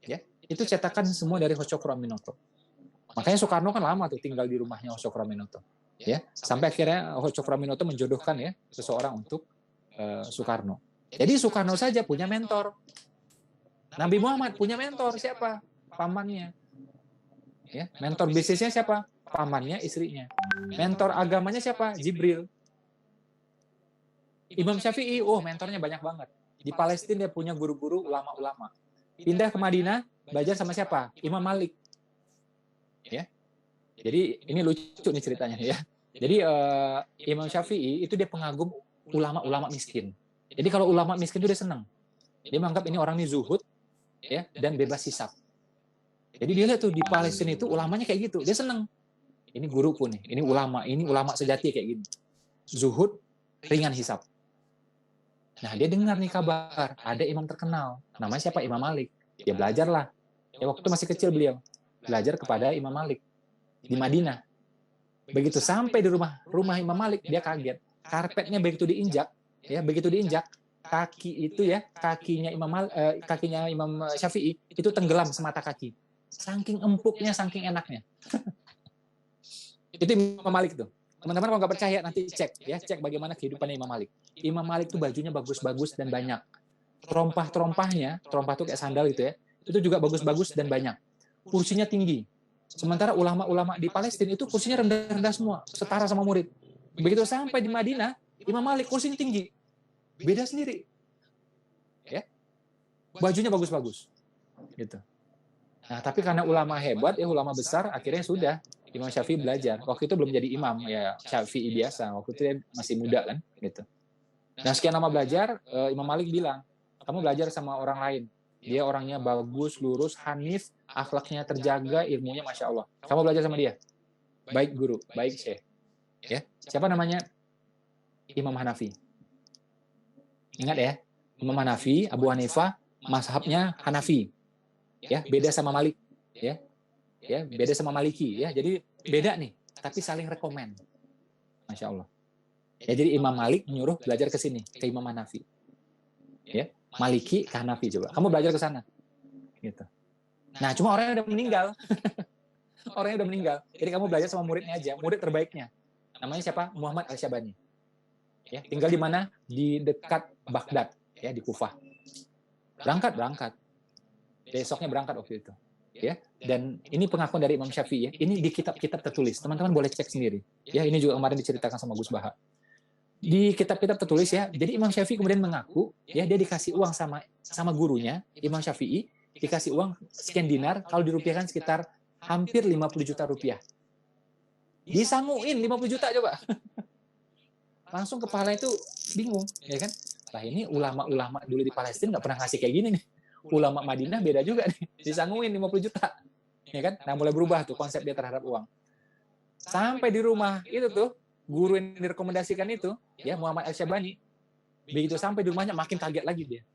[SPEAKER 2] Ya, itu cetakan semua dari Hoshokro Aminoto. Makanya Soekarno kan lama tuh tinggal di rumahnya Hoshokro Aminoto. Ya, sampai akhirnya Hoshokro Aminoto menjodohkan ya seseorang untuk Soekarno. Jadi Soekarno saja punya mentor. Nabi Muhammad punya mentor siapa? Pamannya. Ya, mentor bisnisnya siapa? Pamannya, istrinya. Mentor agamanya siapa? Jibril. Imam Syafi'i, mentornya banyak banget. Di Palestina dia punya guru-guru ulama-ulama. Pindah ke Madinah, belajar sama siapa? Imam Malik. Ya. Jadi ini lucu nih ceritanya ya. Jadi Imam Syafi'i itu dia pengagum ulama-ulama miskin. Jadi kalau ulama miskin itu dia senang. Dia menganggap ini orang ini zuhud ya dan bebas hisab. Jadi dia lihat tuh di Palestina itu ulamanya kayak gitu. Dia senang. Ini guruku nih, ini ulama sejati kayak gini. Zuhud, ringan hisab. Nah, dia dengar nih kabar, ada imam terkenal. Namanya siapa? Imam Malik. Dia belajarlah. Ya, waktu masih kecil beliau. Belajar kepada Imam Malik di Madinah. Begitu sampai di rumah Imam Malik, dia kaget. Karpetnya begitu diinjak, kaki itu ya, kakinya Imam Syafi'i itu tenggelam semata kaki. Saking empuknya, saking enaknya. Itu Imam Malik tuh. Teman-teman kalau nggak percaya nanti cek bagaimana kehidupan Imam Malik. Imam Malik tuh bajunya bagus-bagus dan banyak. Trompah tuh kayak sandal gitu ya. Itu juga bagus-bagus dan banyak. Kursinya tinggi. Sementara ulama-ulama di Palestina itu kursinya rendah-rendah semua, setara sama murid. Begitu sampai di Madinah, Imam Malik kursinya tinggi. Beda sendiri. Ya. Bajunya bagus-bagus. Gitu. Nah, tapi karena ulama hebat, ulama besar, akhirnya sudah Imam Syafi'i belajar. Waktu itu belum jadi imam, ya Syafi'i biasa. Waktu itu dia masih muda kan, gitu. Nah, sekian lama belajar, Imam Malik bilang, kamu belajar sama orang lain. Dia orangnya bagus, lurus, hanif, akhlaknya terjaga, ilmunya Masya Allah. Kamu belajar sama dia. Baik guru, baik syekh. Ya, siapa namanya? Imam Hanafi. Ingat ya, Imam Hanafi, Abu Hanifah, mazhabnya Hanafi. Ya, beda sama Malik. Ya, beda sama Maliki. Ya, jadi beda nih, tapi saling rekomen. Masya Allah. Ya, jadi Imam Malik menyuruh belajar ke sini, ke Imam Hanafi. Ya, Maliki ke Hanafi coba. Kamu belajar ke sana. Gitu. Nah, cuma orangnya udah meninggal. Orangnya udah meninggal. Jadi kamu belajar sama muridnya aja, murid terbaiknya. Namanya siapa? Muhammad Al-Syabani. Ya, tinggal di mana? Di dekat Baghdad, ya, di Kufah. Berangkat. Besoknya berangkat waktu itu. Ya, dan ini pengakuan dari Imam Syafi'i ya. Ini di kitab-kitab tertulis. Teman-teman boleh cek sendiri. Ya, ini juga kemarin diceritakan sama Gus Baha. Di kitab-kitab tertulis ya. Jadi Imam Syafi'i kemudian mengaku ya dia dikasih uang sama gurunya, Imam Syafi'i, dikasih uang sekian dinar, kalau dirupiahkan sekitar hampir 50 juta rupiah. Disanguin 50 juta coba. Langsung kepala itu bingung, ya kan? Lah ini ulama-ulama dulu di Palestina nggak pernah ngasih kayak gini nih. Ulama Madinah beda juga nih, disanguin 50 juta. Ya kan? Nah, mulai berubah tuh konsep dia terhadap uang. Sampai di rumah itu tuh, guru yang direkomendasikan itu, ya Muhammad Al-Syabani, begitu sampai di rumahnya makin kaget lagi dia.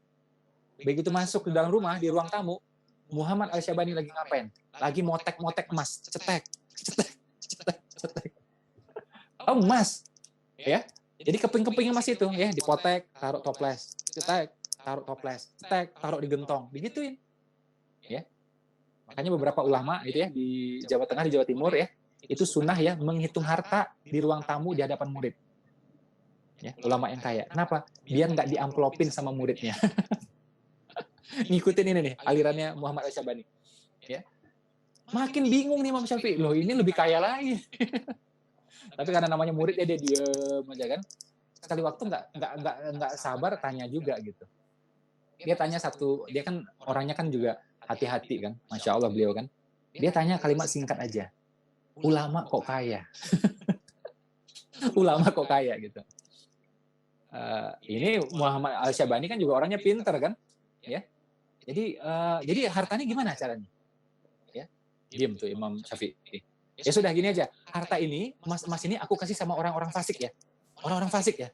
[SPEAKER 2] Begitu masuk ke dalam rumah, di ruang tamu, Muhammad Al-Syabani lagi ngapain? Lagi motek-motek emas, cetek. Oh, emas. Ya. Jadi keping-keping emas itu ya dipotek, taruh toples, cetek, taruh toples, cetek, taruh di gentong, digituin. Ya. Makanya beberapa ulama itu ya di Jawa Tengah, di Jawa Timur ya, itu sunnah ya menghitung harta di ruang tamu di hadapan murid. Ya, ulama yang kaya. Kenapa? Biar nggak diamplopin sama muridnya. Ngikutin ini nih alirannya Muhammad Al-Syabani. Ya. Makin bingung nih Imam Syafi'i. Loh, ini lebih kaya lagi. Tapi karena namanya murid ya dia diem aja kan. Sekali waktu nggak sabar tanya juga gitu. Dia tanya dia kan orangnya kan juga hati-hati kan, Masya Allah beliau kan. Dia tanya kalimat singkat aja. Ulama kok kaya? Ulama kok kaya gitu. ini Muhammad Al-Syabani kan juga orangnya pinter kan, ya. Jadi hartanya gimana caranya? Ya, diam tuh Imam Syafi'i. Ya sudah gini aja, harta ini, emas ini aku kasih sama orang-orang fasik ya. Orang-orang fasik ya.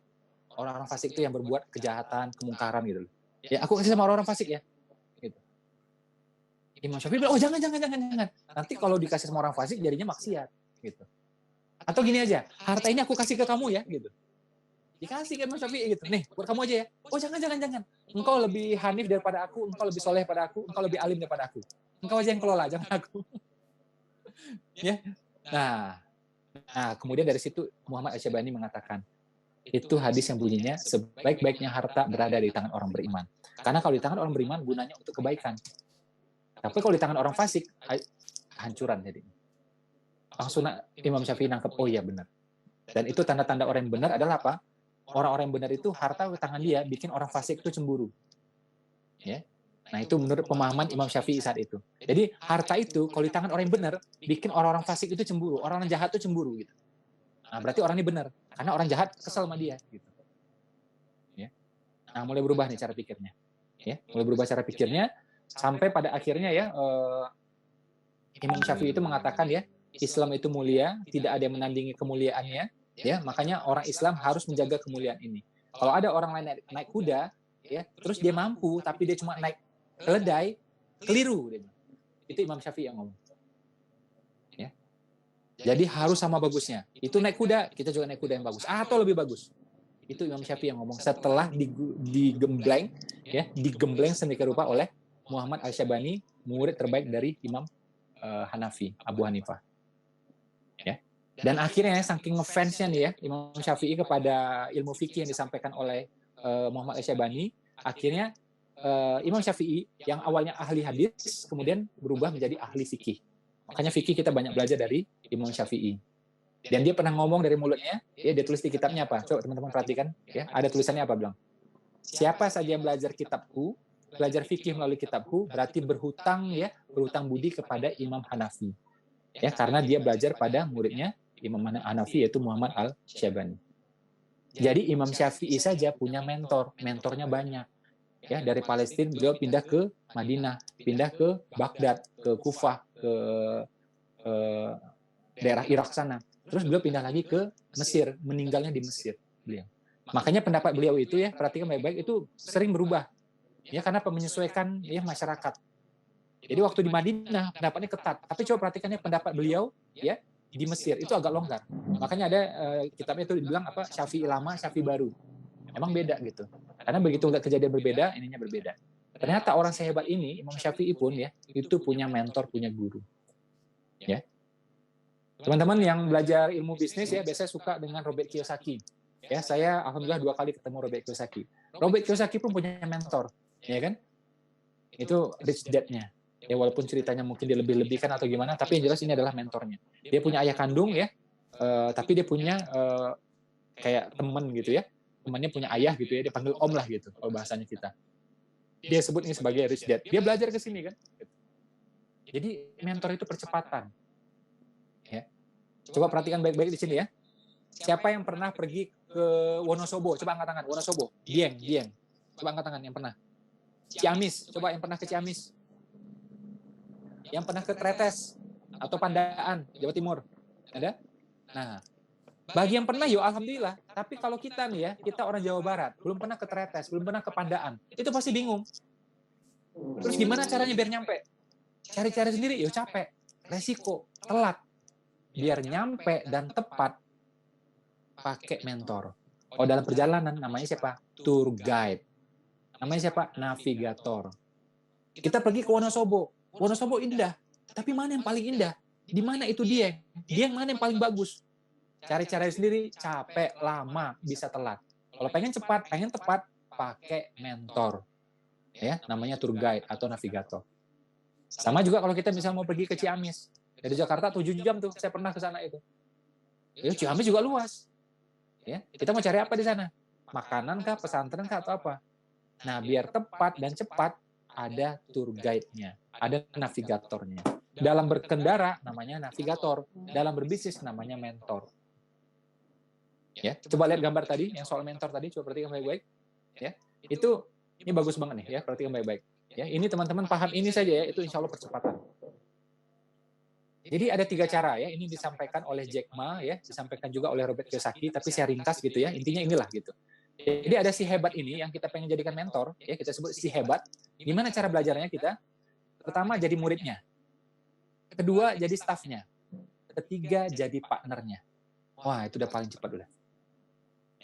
[SPEAKER 2] Orang-orang fasik itu yang berbuat kejahatan, kemungkaran gitu. Ya, aku kasih sama orang-orang fasik ya. Gitu. Imam Syafi'i bilang, oh jangan. Nanti kalau dikasih sama orang fasik jadinya maksiat. Gitu. Atau gini aja, harta ini aku kasih ke kamu ya. Gitu. Dikasih ke Imam Syafi'i gitu. Nih, buat kamu aja ya. Oh jangan. Engkau lebih hanif daripada aku, engkau lebih soleh pada aku, engkau lebih alim daripada aku. Engkau aja yang kelola, jangan aku. Ya. Nah, kemudian dari situ Muhammad Al-Syabani mengatakan, itu hadis yang bunyinya sebaik-baiknya harta berada di tangan orang beriman. Karena kalau di tangan orang beriman gunanya untuk kebaikan. Tapi kalau di tangan orang fasik, hancuran jadi. Langsung Imam Syafi'i nangkep, oh iya benar. Dan itu tanda-tanda orang yang benar adalah apa? Orang-orang yang benar itu harta di tangan dia bikin orang fasik itu cemburu. Ya. Nah itu menurut pemahaman Imam Syafi'i saat itu. Jadi harta itu kalau di tangan orang yang benar bikin orang-orang fasik itu cemburu, orang-orang jahat itu cemburu gitu. Nah berarti orang ini benar. Karena orang jahat kesel sama dia. Gitu. Ya. Nah mulai berubah nih cara pikirnya. Ya, mulai berubah cara pikirnya sampai pada akhirnya ya Imam Syafi'i itu mengatakan ya Islam itu mulia, tidak ada yang menandingi kemuliaannya. Ya, makanya orang Islam harus menjaga kemuliaan ini. Kalau ada orang lain naik kuda, ya, terus dia mampu tapi dia cuma naik keledai, keliru. Itu Imam Syafi'i yang ngomong. Ya. Jadi harus sama bagusnya. Itu naik kuda, kita juga naik kuda yang bagus atau lebih bagus. Itu Imam Syafi'i yang ngomong setelah digembleng sedemikian rupa oleh Muhammad Al-Syabani, murid terbaik dari Imam Hanafi, Abu Hanifah. Ya. Dan akhirnya saking ngefansnya nih ya Imam Syafi'i kepada ilmu fikih yang disampaikan oleh Muhammad Al-Syabani, akhirnya Imam Syafi'i yang awalnya ahli hadis kemudian berubah menjadi ahli fikih. Makanya fikih kita banyak belajar dari Imam Syafi'i. Dan dia pernah ngomong dari mulutnya, ya dia tulis di kitabnya apa? Coba teman-teman perhatikan, ya ada tulisannya apa bilang? Siapa saja yang belajar kitabku, belajar fikih melalui kitabku, berarti berhutang budi kepada Imam Hanafi. Ya, karena dia belajar pada muridnya Imam Hanafi yaitu Muhammad Al-Syabani. Jadi Imam Syafi'i saja punya mentornya banyak. Ya, dari Palestina beliau pindah ke Madinah, pindah ke Baghdad, ke Kufah, ke daerah Irak sana. Terus beliau pindah lagi ke Mesir, meninggalnya di Mesir. Beliau. Makanya pendapat beliau itu ya, perhatikan baik-baik, itu sering berubah. Ya, karena menyesuaikan ya masyarakat. Jadi waktu di Madinah pendapatnya ketat, tapi coba perhatikannya pendapat beliau ya di Mesir itu agak longgar. Makanya ada kitabnya itu dibilang apa Syafi'i lama, Syafi'i baru. Emang beda gitu. Karena begitu lihat kejadian berbeda, ininya berbeda. Ternyata orang sehebat ini, Imam Syafi'i pun ya, itu punya mentor, punya guru. Ya. Teman-teman yang belajar ilmu bisnis ya, biasanya suka dengan Robert Kiyosaki. Ya, saya alhamdulillah 2 kali ketemu Robert Kiyosaki. Robert Kiyosaki pun punya mentor, ya kan? Itu Rich Dad-nya. Ya walaupun ceritanya mungkin dilebih-lebihkan atau gimana, tapi yang jelas ini adalah mentornya. Dia punya ayah kandung ya, tapi dia punya kayak teman gitu ya. Temannya punya ayah gitu ya, dia panggil om lah gitu kalau bahasanya kita. Dia sebut ini sebagai Rich Dad. Dia belajar ke sini kan. Jadi mentor itu percepatan. Ya. Coba perhatikan baik-baik di sini ya. Siapa yang pernah pergi ke Wonosobo? Coba angkat tangan. Wonosobo. Dieng. Coba angkat tangan yang pernah. Ciamis. Coba yang pernah ke Ciamis. Yang pernah ke Tretes atau Pandaan, Jawa Timur. Ada? Nah, bagi yang pernah, yo alhamdulillah. Tapi kalau kita nih ya, kita orang Jawa Barat, belum pernah ke Tretes, belum pernah ke Pandaan, itu pasti bingung. Terus gimana caranya biar nyampe? Cari-cari sendiri, yo capek, resiko, telat. Biar nyampe dan tepat, pakai mentor. Oh dalam perjalanan namanya siapa? Tour guide. Namanya siapa? Navigator. Kita pergi ke Wonosobo. Wonosobo indah. Tapi mana yang paling indah? Di mana itu Dieng? Dieng mana yang paling bagus? Cari-cari sendiri, capek, lama, bisa telat. Kalau pengen cepat, pengen tepat, pakai mentor. Ya, namanya tour guide atau navigator. Sama juga kalau kita misalnya mau pergi ke Ciamis. Dari Jakarta 7 jam tuh, saya pernah ke sana itu. Ya, Ciamis juga luas. Ya, kita mau cari apa di sana? Makanan kah, pesantren kah, atau apa? Nah, biar tepat dan cepat, ada tour guide-nya, ada navigatornya. Dalam berkendara, namanya navigator. Dalam berbisnis, namanya mentor. Ya, coba lihat gambar tadi yang soal mentor tadi, coba perhatikan baik-baik. Ya, itu ini bagus banget nih ya, perhatikan baik-baik. Ya, ini teman-teman paham ini saja ya, itu insya Allah percepatan. Jadi ada 3 cara ya, ini disampaikan oleh Jack Ma ya, disampaikan juga oleh Robert Kiyosaki, tapi saya ringkas gitu ya, intinya inilah gitu. Jadi ada si hebat ini yang kita pengen jadikan mentor, ya kita sebut si hebat. Gimana cara belajarnya kita? Pertama jadi muridnya, kedua jadi staffnya, ketiga jadi partnernya. Wah itu udah paling cepat udah.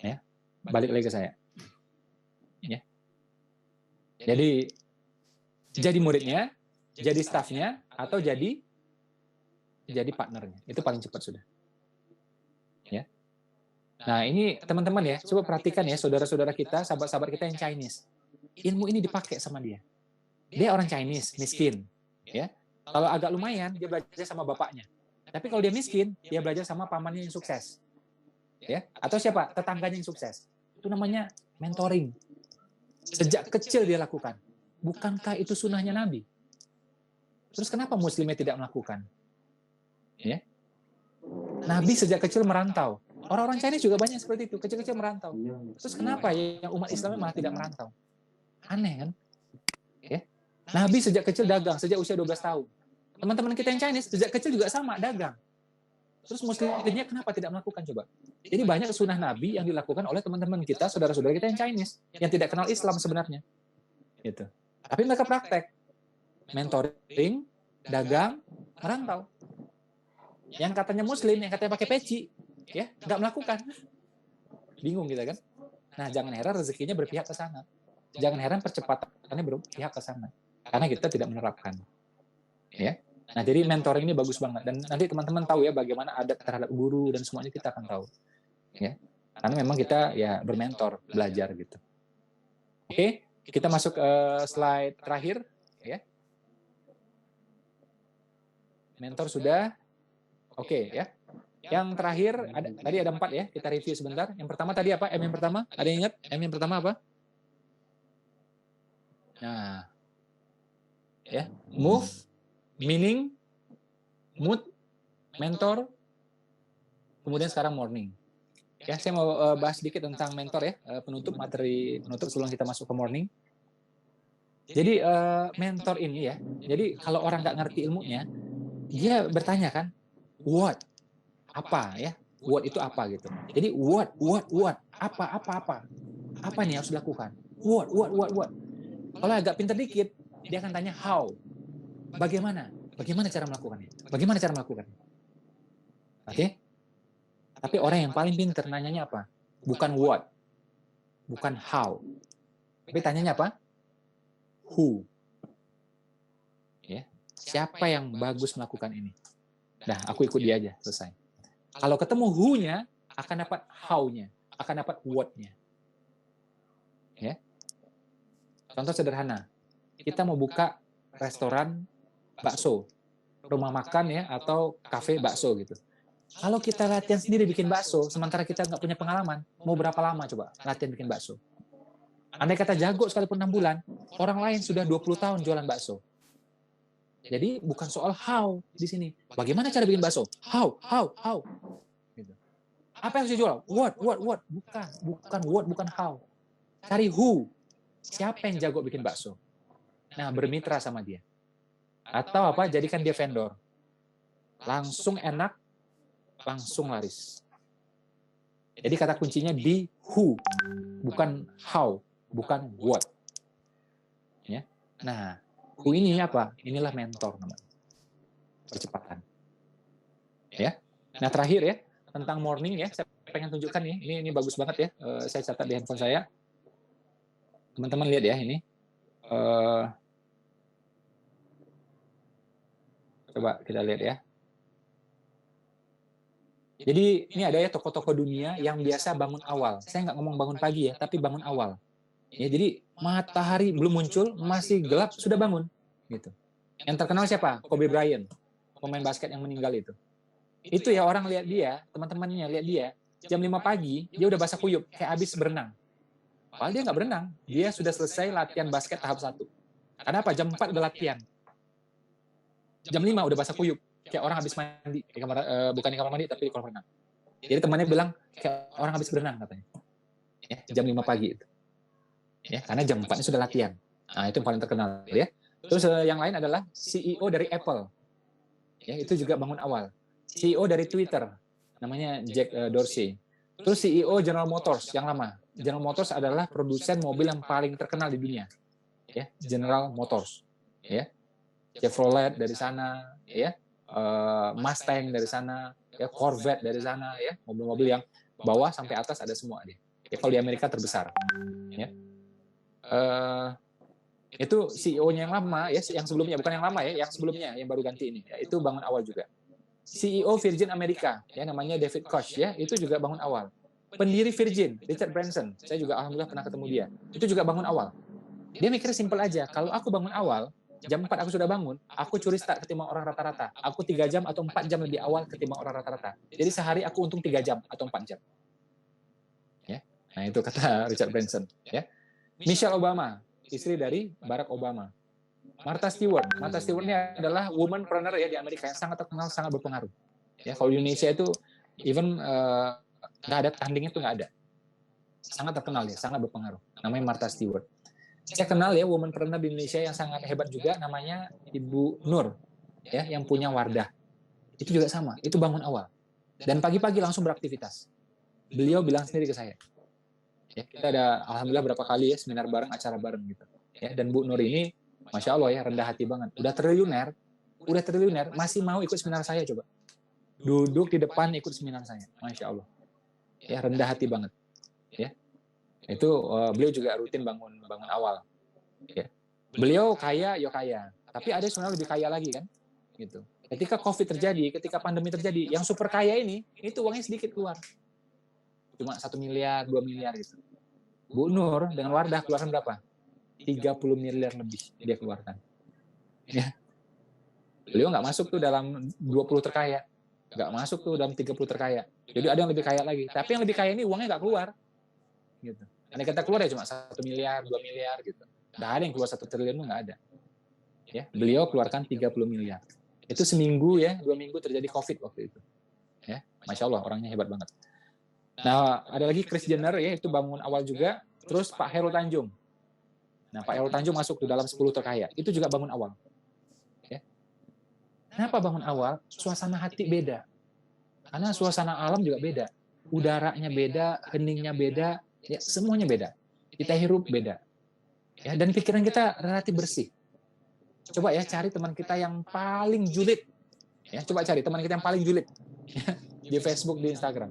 [SPEAKER 2] Ya, balik lagi ke saya. Ya. Jadi muridnya, jadi staffnya, atau jadi partnernya. Itu paling cepat sudah. Ya. Nah, ini teman-teman ya, coba perhatikan ya saudara-saudara kita, sahabat-sahabat kita yang Chinese. Ilmu ini dipakai sama dia. Dia orang Chinese, miskin, ya. Kalau agak lumayan, dia belajar sama bapaknya. Tapi kalau dia miskin, dia belajar sama pamannya yang sukses. Ya, atau siapa? Tetangganya yang sukses. Itu namanya mentoring. Sejak kecil dia lakukan. Bukankah itu sunnahnya Nabi? Terus kenapa muslimnya tidak melakukan? Ya. Nabi sejak kecil merantau. Orang-orang Chinese juga banyak seperti itu, kecil-kecil merantau. Terus kenapa yang umat Islam malah tidak merantau? Aneh kan? Ya. Nabi sejak kecil dagang, sejak usia 12 tahun. Teman-teman kita yang Chinese sejak kecil juga sama, dagang. Terus muslimnya kenapa tidak melakukan coba? Jadi banyak sunnah Nabi yang dilakukan oleh teman-teman kita, saudara-saudara kita yang Chinese, yang tidak kenal Islam sebenarnya. Gitu. Tapi mereka praktek. Mentoring, dagang, merantau. Yang katanya muslim, yang katanya pakai peci, ya nggak melakukan. Bingung kita kan? Nah, jangan heran rezekinya berpihak ke sana. Jangan heran percepatannya berpihak ke sana. Karena kita tidak menerapkan. Ya. Nah, jadi mentoring ini bagus banget. Dan nanti teman-teman tahu ya bagaimana adab terhadap guru dan semuanya kita akan tahu. Ya. Karena memang kita ya bermentor, belajar gitu. Oke, kita masuk ke slide terakhir. Ya. Mentor sudah. Oke, ya. Yang terakhir, tadi ada 4 ya, kita review sebentar. Yang pertama tadi apa? M yang pertama? Ada yang ingat? M yang pertama apa? Nah, ya, move, meaning, mood, mentor, kemudian sekarang morning. Ya, saya mau bahas sedikit tentang mentor ya, penutup materi penutup sebelum kita masuk ke morning. Jadi mentor ini ya, jadi kalau orang nggak ngerti ilmunya, dia bertanya kan, what? Apa ya? What itu apa gitu. Jadi what? Apa nih yang harus dilakukan? What? Kalau agak pintar dikit, dia akan tanya how. Bagaimana? Bagaimana cara melakukannya? Oke? Tapi orang yang paling pintar nanyanya apa? Bukan what. Bukan how. Tapi tanyanya apa? Who. Ya. Siapa yang bagus melakukan ini? Nah, aku ikut dia aja, selesai. Kalau ketemu who-nya, akan dapat how-nya, akan dapat what-nya. Ya. Contoh sederhana, kita mau buka restoran bakso, rumah makan ya, atau kafe bakso gitu. Kalau kita latihan sendiri bikin bakso, sementara kita nggak punya pengalaman, mau berapa lama coba latihan bikin bakso? Andai kata jago sekalipun 6 bulan, orang lain sudah 20 tahun jualan bakso. Jadi bukan soal how di sini. Bagaimana cara bikin bakso? How. Gitu. Apa yang harus dijual? What? Bukan what, bukan how. Cari who. Siapa yang jago bikin bakso? Nah, bermitra sama dia. Atau apa? Jadikan dia vendor. Langsung enak, langsung laris. Jadi kata kuncinya di who, bukan how, bukan what. Ya. Nah, who ini apa? Inilah mentor namanya. Percepatan. Ya. Nah, terakhir ya, tentang morning ya, saya pengen tunjukkan nih. Ini bagus banget ya. Saya catat di handphone saya. Teman-teman lihat ya ini. Coba kita lihat ya. Jadi ini ada ya tokoh-tokoh dunia yang biasa bangun awal. Saya nggak ngomong bangun pagi ya, tapi bangun awal. Ya, jadi matahari belum muncul, masih gelap sudah bangun. Gitu. Yang terkenal siapa? Kobe Bryant, pemain basket yang meninggal itu. Itu ya orang lihat dia, teman-temannya lihat dia, jam 5 pagi, dia udah basah kuyup, kayak habis berenang. Padahal dia nggak berenang, dia sudah selesai latihan basket tahap 1. Karena apa? Jam 4 udah latihan. Jam 5 udah basah kuyup, kayak orang habis mandi, bukan di kamar mandi, tapi di kolam renang. Jadi temannya bilang kayak orang habis berenang katanya. Ya, jam 5 pagi itu. Ya, karena jam 4-nya sudah latihan. Nah, itu yang paling terkenal ya. Terus yang lain adalah CEO dari Apple. Ya, itu juga bangun awal. CEO dari Twitter, namanya Jack Dorsey. Terus CEO General Motors yang lama. General Motors adalah produsen mobil yang paling terkenal di dunia. Ya, General Motors. Ya. Chevrolet dari sana, ya. Mustang dari sana, ya, Corvette dari sana, ya. Mobil-mobil yang bawah sampai atas ada semua dia. Ya, kalau di Amerika terbesar. Ya. Itu CEO-nya yang lama, ya, yang sebelumnya, bukan yang lama ya, yang sebelumnya, yang baru ganti ini, ya, itu bangun awal juga. CEO Virgin Amerika, ya, namanya David Koch, ya, itu juga bangun awal. Pendiri Virgin, Richard Branson, saya juga alhamdulillah pernah ketemu dia, itu juga bangun awal. Dia mikirnya simpel aja, kalau aku bangun awal, jam 4 aku sudah bangun, aku curi start ketimbang orang rata-rata. Aku 3 jam atau 4 jam lebih awal ketimbang orang rata-rata. Jadi sehari aku untung 3 jam atau 4 jam. Ya. Nah, itu kata Richard Branson, ya. Michelle Obama, istri dari Barack Obama. Martha Stewart ini adalah womanpreneur ya di Amerika yang sangat terkenal, sangat berpengaruh. Ya, kalau di Indonesia itu even nggak ada tandingnya tuh nggak ada. Sangat terkenal ya, sangat berpengaruh. Namanya Martha Stewart. Saya kenal ya womanpreneur di Indonesia yang sangat hebat juga, namanya Ibu Nur, ya, yang punya Wardah. Itu juga sama, itu bangun awal. Dan pagi-pagi langsung beraktivitas. Beliau bilang sendiri ke saya. Ya, kita ada alhamdulillah berapa kali ya seminar bareng, acara bareng gitu. Ya, dan Bu Nur ini Masya Allah ya, rendah hati banget. Udah triliuner, masih mau ikut seminar saya coba. Duduk di depan ikut seminar saya. Masya Allah. Ya, rendah hati banget. Ya. Itu beliau juga rutin bangun awal. Ya. Beliau kaya, ya kaya. Tapi ada sebenarnya lebih kaya lagi kan? Gitu. Ketika COVID terjadi, ketika pandemi terjadi, yang super kaya ini, itu uangnya sedikit keluar. Cuma 1 miliar, 2 miliar gitu. Bu Nur dengan Wardah keluaran berapa? 30 miliar lebih dia keluarkan. Ya. Beliau nggak masuk tuh dalam 20 terkaya. Nggak masuk tuh dalam 30 terkaya. Jadi ada yang lebih kaya lagi. Tapi yang lebih kaya ini uangnya nggak keluar. Gitu. Karena kita keluar ya cuma 1 miliar, 2 miliar gitu. Nggak ada yang keluar 1 triliun, nggak ada. Ya, beliau keluarkan 30 miliar. Itu seminggu ya, 2 minggu terjadi COVID waktu itu. Ya, Masya Allah, orangnya hebat banget. Nah, ada lagi Kris Jenner ya, itu bangun awal juga. Terus Pak Heru Tanjung. Nah, Pak Heru Tanjung masuk ke dalam 10 terkaya. Itu juga bangun awal. Ya. Kenapa bangun awal? Suasana hati beda. Karena suasana alam juga beda. Udaranya beda, heningnya beda, ya semuanya beda. Kita hirup beda. Ya, dan pikiran kita relatif bersih. Coba ya cari teman kita yang paling julid. Ya, coba cari teman kita yang paling julid. Ya, di Facebook, di Instagram.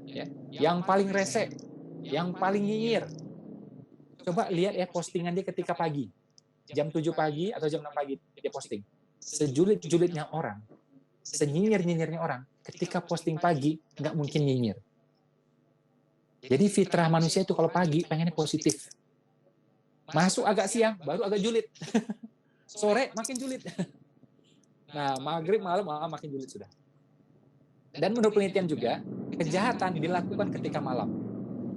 [SPEAKER 2] Ya, yang paling rese, yang paling nyinyir. Coba lihat ya postingan dia ketika pagi. Jam 7 pagi atau jam 6 pagi dia posting. Sejulit-julitnya orang, senyinyir-nyinyirnya orang, ketika posting pagi nggak mungkin nyinyir. Jadi fitrah manusia itu kalau pagi pengennya positif. Masuk agak siang, baru agak julid. Sore makin julid. Nah, maghrib malam makin julid sudah. Dan menurut penelitian juga, kejahatan dilakukan ketika malam.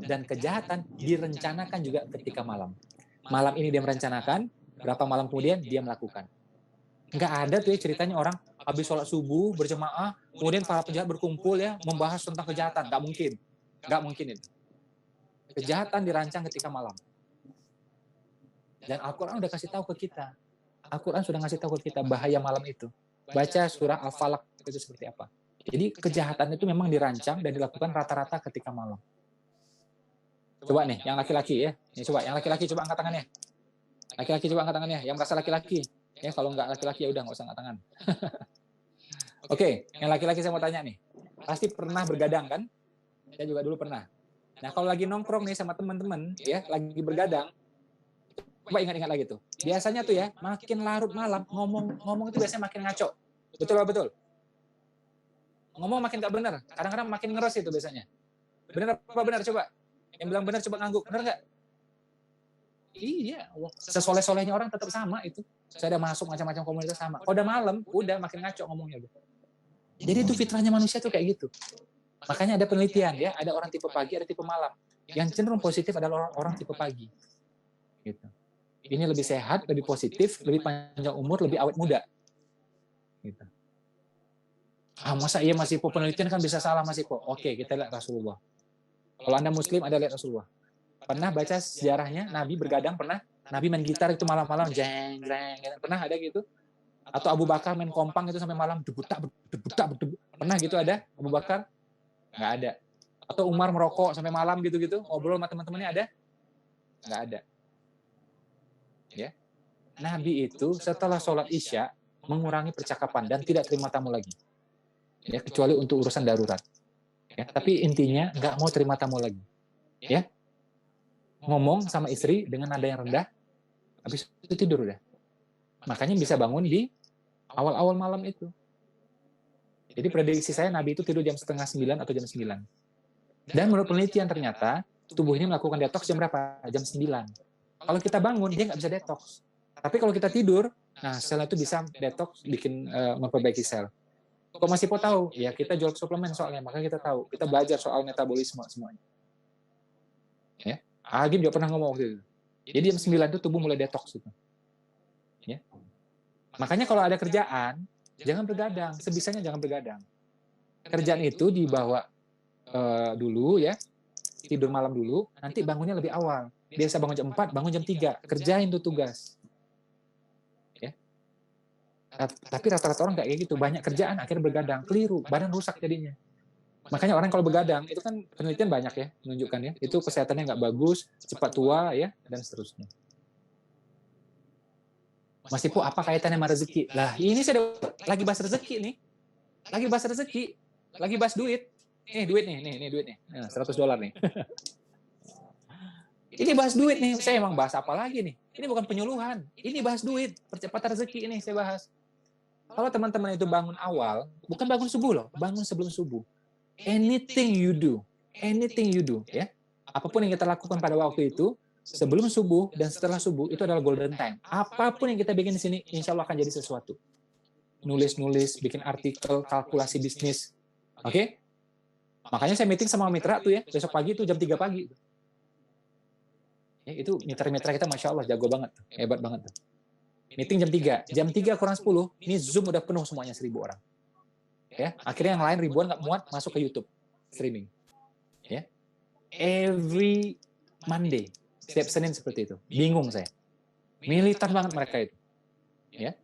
[SPEAKER 2] Dan kejahatan direncanakan juga ketika malam. Malam ini dia merencanakan, berapa malam kemudian dia melakukan. Nggak ada tuh ya ceritanya orang habis sholat subuh berjamaah, kemudian para penjahat berkumpul ya membahas tentang kejahatan. Nggak mungkin. Nggak mungkin itu. Kejahatan dirancang ketika malam. Dan Al-Quran udah kasih tahu ke kita. Al-Quran sudah ngasih tahu ke kita bahaya malam itu. Baca surah Al-Falaq itu seperti apa. Jadi kejahatan itu memang dirancang dan dilakukan rata-rata ketika malam. Coba nih, yang laki-laki ya. Nih, coba, yang laki-laki coba angkat tangannya. Laki-laki coba angkat tangannya. Yang merasa laki-laki. Ya, kalau nggak laki-laki ya udah nggak usah angkat tangan. Oke, yang laki-laki saya mau tanya nih. Pasti pernah bergadang kan? Saya juga dulu pernah. Nah, kalau lagi nongkrong nih sama teman-teman, ya, lagi bergadang, coba ingat-ingat lagi tuh. Biasanya tuh ya, makin larut malam, ngomong itu biasanya makin ngaco. Betul apa betul? Ngomong makin nggak benar. Kadang-kadang makin ngeres itu biasanya. Benar apa benar? Coba. Yang bilang benar coba ngangguk. Benar nggak? Iya. Sesoleh-solehnya orang tetap sama itu. Saya udah masuk macam-macam komunitas sama. Kalau udah malam, udah makin ngaco ngomongnya. Jadi itu fitrahnya manusia tuh kayak gitu. Makanya ada penelitian ya, ada orang tipe pagi, ada tipe malam. Yang cenderung positif adalah orang tipe pagi. Gitu. Ini lebih sehat, lebih positif, lebih panjang umur, lebih awet muda. Gitu. Masa iya Mas Ipo, penelitian kan bisa salah Mas Ipo. Oke, kita lihat Rasulullah. Kalau Anda Muslim, Anda lihat Rasulullah. Pernah baca sejarahnya, Nabi bergadang, pernah? Nabi main gitar itu malam-malam, jeng, jeng, pernah ada gitu? Atau Abu Bakar main kompang itu sampai malam, debutak, debutak, debutak. Pernah gitu ada Abu Bakar? Nggak ada. Atau Umar merokok sampai malam gitu-gitu, ngobrol sama teman-temannya ada? Nggak ada. Ya. Nabi itu setelah sholat Isya mengurangi percakapan dan tidak terima tamu lagi. Ya, kecuali untuk urusan darurat. Ya, tapi intinya nggak mau terima tamu lagi. Ya, ngomong sama istri dengan nada yang rendah, habis itu tidur udah. Makanya bisa bangun di awal-awal malam itu. Jadi prediksi saya Nabi itu tidur jam setengah 9 atau jam 9. Dan menurut penelitian ternyata tubuhnya melakukan detox jam berapa? Jam 9. Kalau kita bangun, dia nggak bisa detox. Tapi kalau kita tidur, nah sel itu bisa detox, bikin memperbaiki sel. Kok masih mau tahu? Ya kita jual suplemen soalnya, maka kita tahu. Kita belajar soal metabolisme semuanya. Ya. Agim juga pernah ngomong waktu itu. Jadi jam 9 itu tubuh mulai detox itu. Ya. Makanya kalau ada kerjaan, jangan bergadang. Sebisanya jangan bergadang. Kerjaan itu dibawa dulu ya, tidur malam dulu, nanti bangunnya lebih awal. Biasa bangun jam 4, bangun jam 3. Kerjain tuh tugas. Tapi rata-rata orang kayak gitu, banyak kerjaan akhirnya begadang, keliru, badan rusak jadinya. Makanya orang kalau begadang itu kan penelitian banyak ya menunjukkan ya, itu kesehatannya nggak bagus, cepat tua ya dan seterusnya. Mas Ipo, apa kaitannya sama rezeki? Lah ini saya lagi bahas rezeki nih, lagi bahas rezeki, lagi bahas duit. Duit nih duit nih, nah, $100 nih. Ini bahas duit nih, saya emang bahas apa lagi nih? Ini bukan penyuluhan, ini bahas duit, percepatan rezeki ini saya bahas. Kalau teman-teman itu bangun awal, bukan bangun subuh loh, bangun sebelum subuh. Anything you do, ya. Apapun yang kita lakukan pada waktu itu, sebelum subuh dan setelah subuh, itu adalah golden time. Apapun yang kita bikin di sini, insya Allah akan jadi sesuatu. Nulis-nulis, bikin artikel, kalkulasi bisnis. Oke? Makanya saya meeting sama mitra tuh ya, besok pagi itu jam 3 pagi. Ya, itu mitra-mitra kita Masya Allah, jago banget, hebat banget tuh. Meeting jam 3 kurang 10, ini Zoom udah penuh semuanya 1.000 orang. Ya, akhirnya yang lain ribuan nggak muat masuk ke YouTube streaming. Ya, every Monday, setiap Senin seperti itu. Bingung saya, militan banget mereka itu. Ya,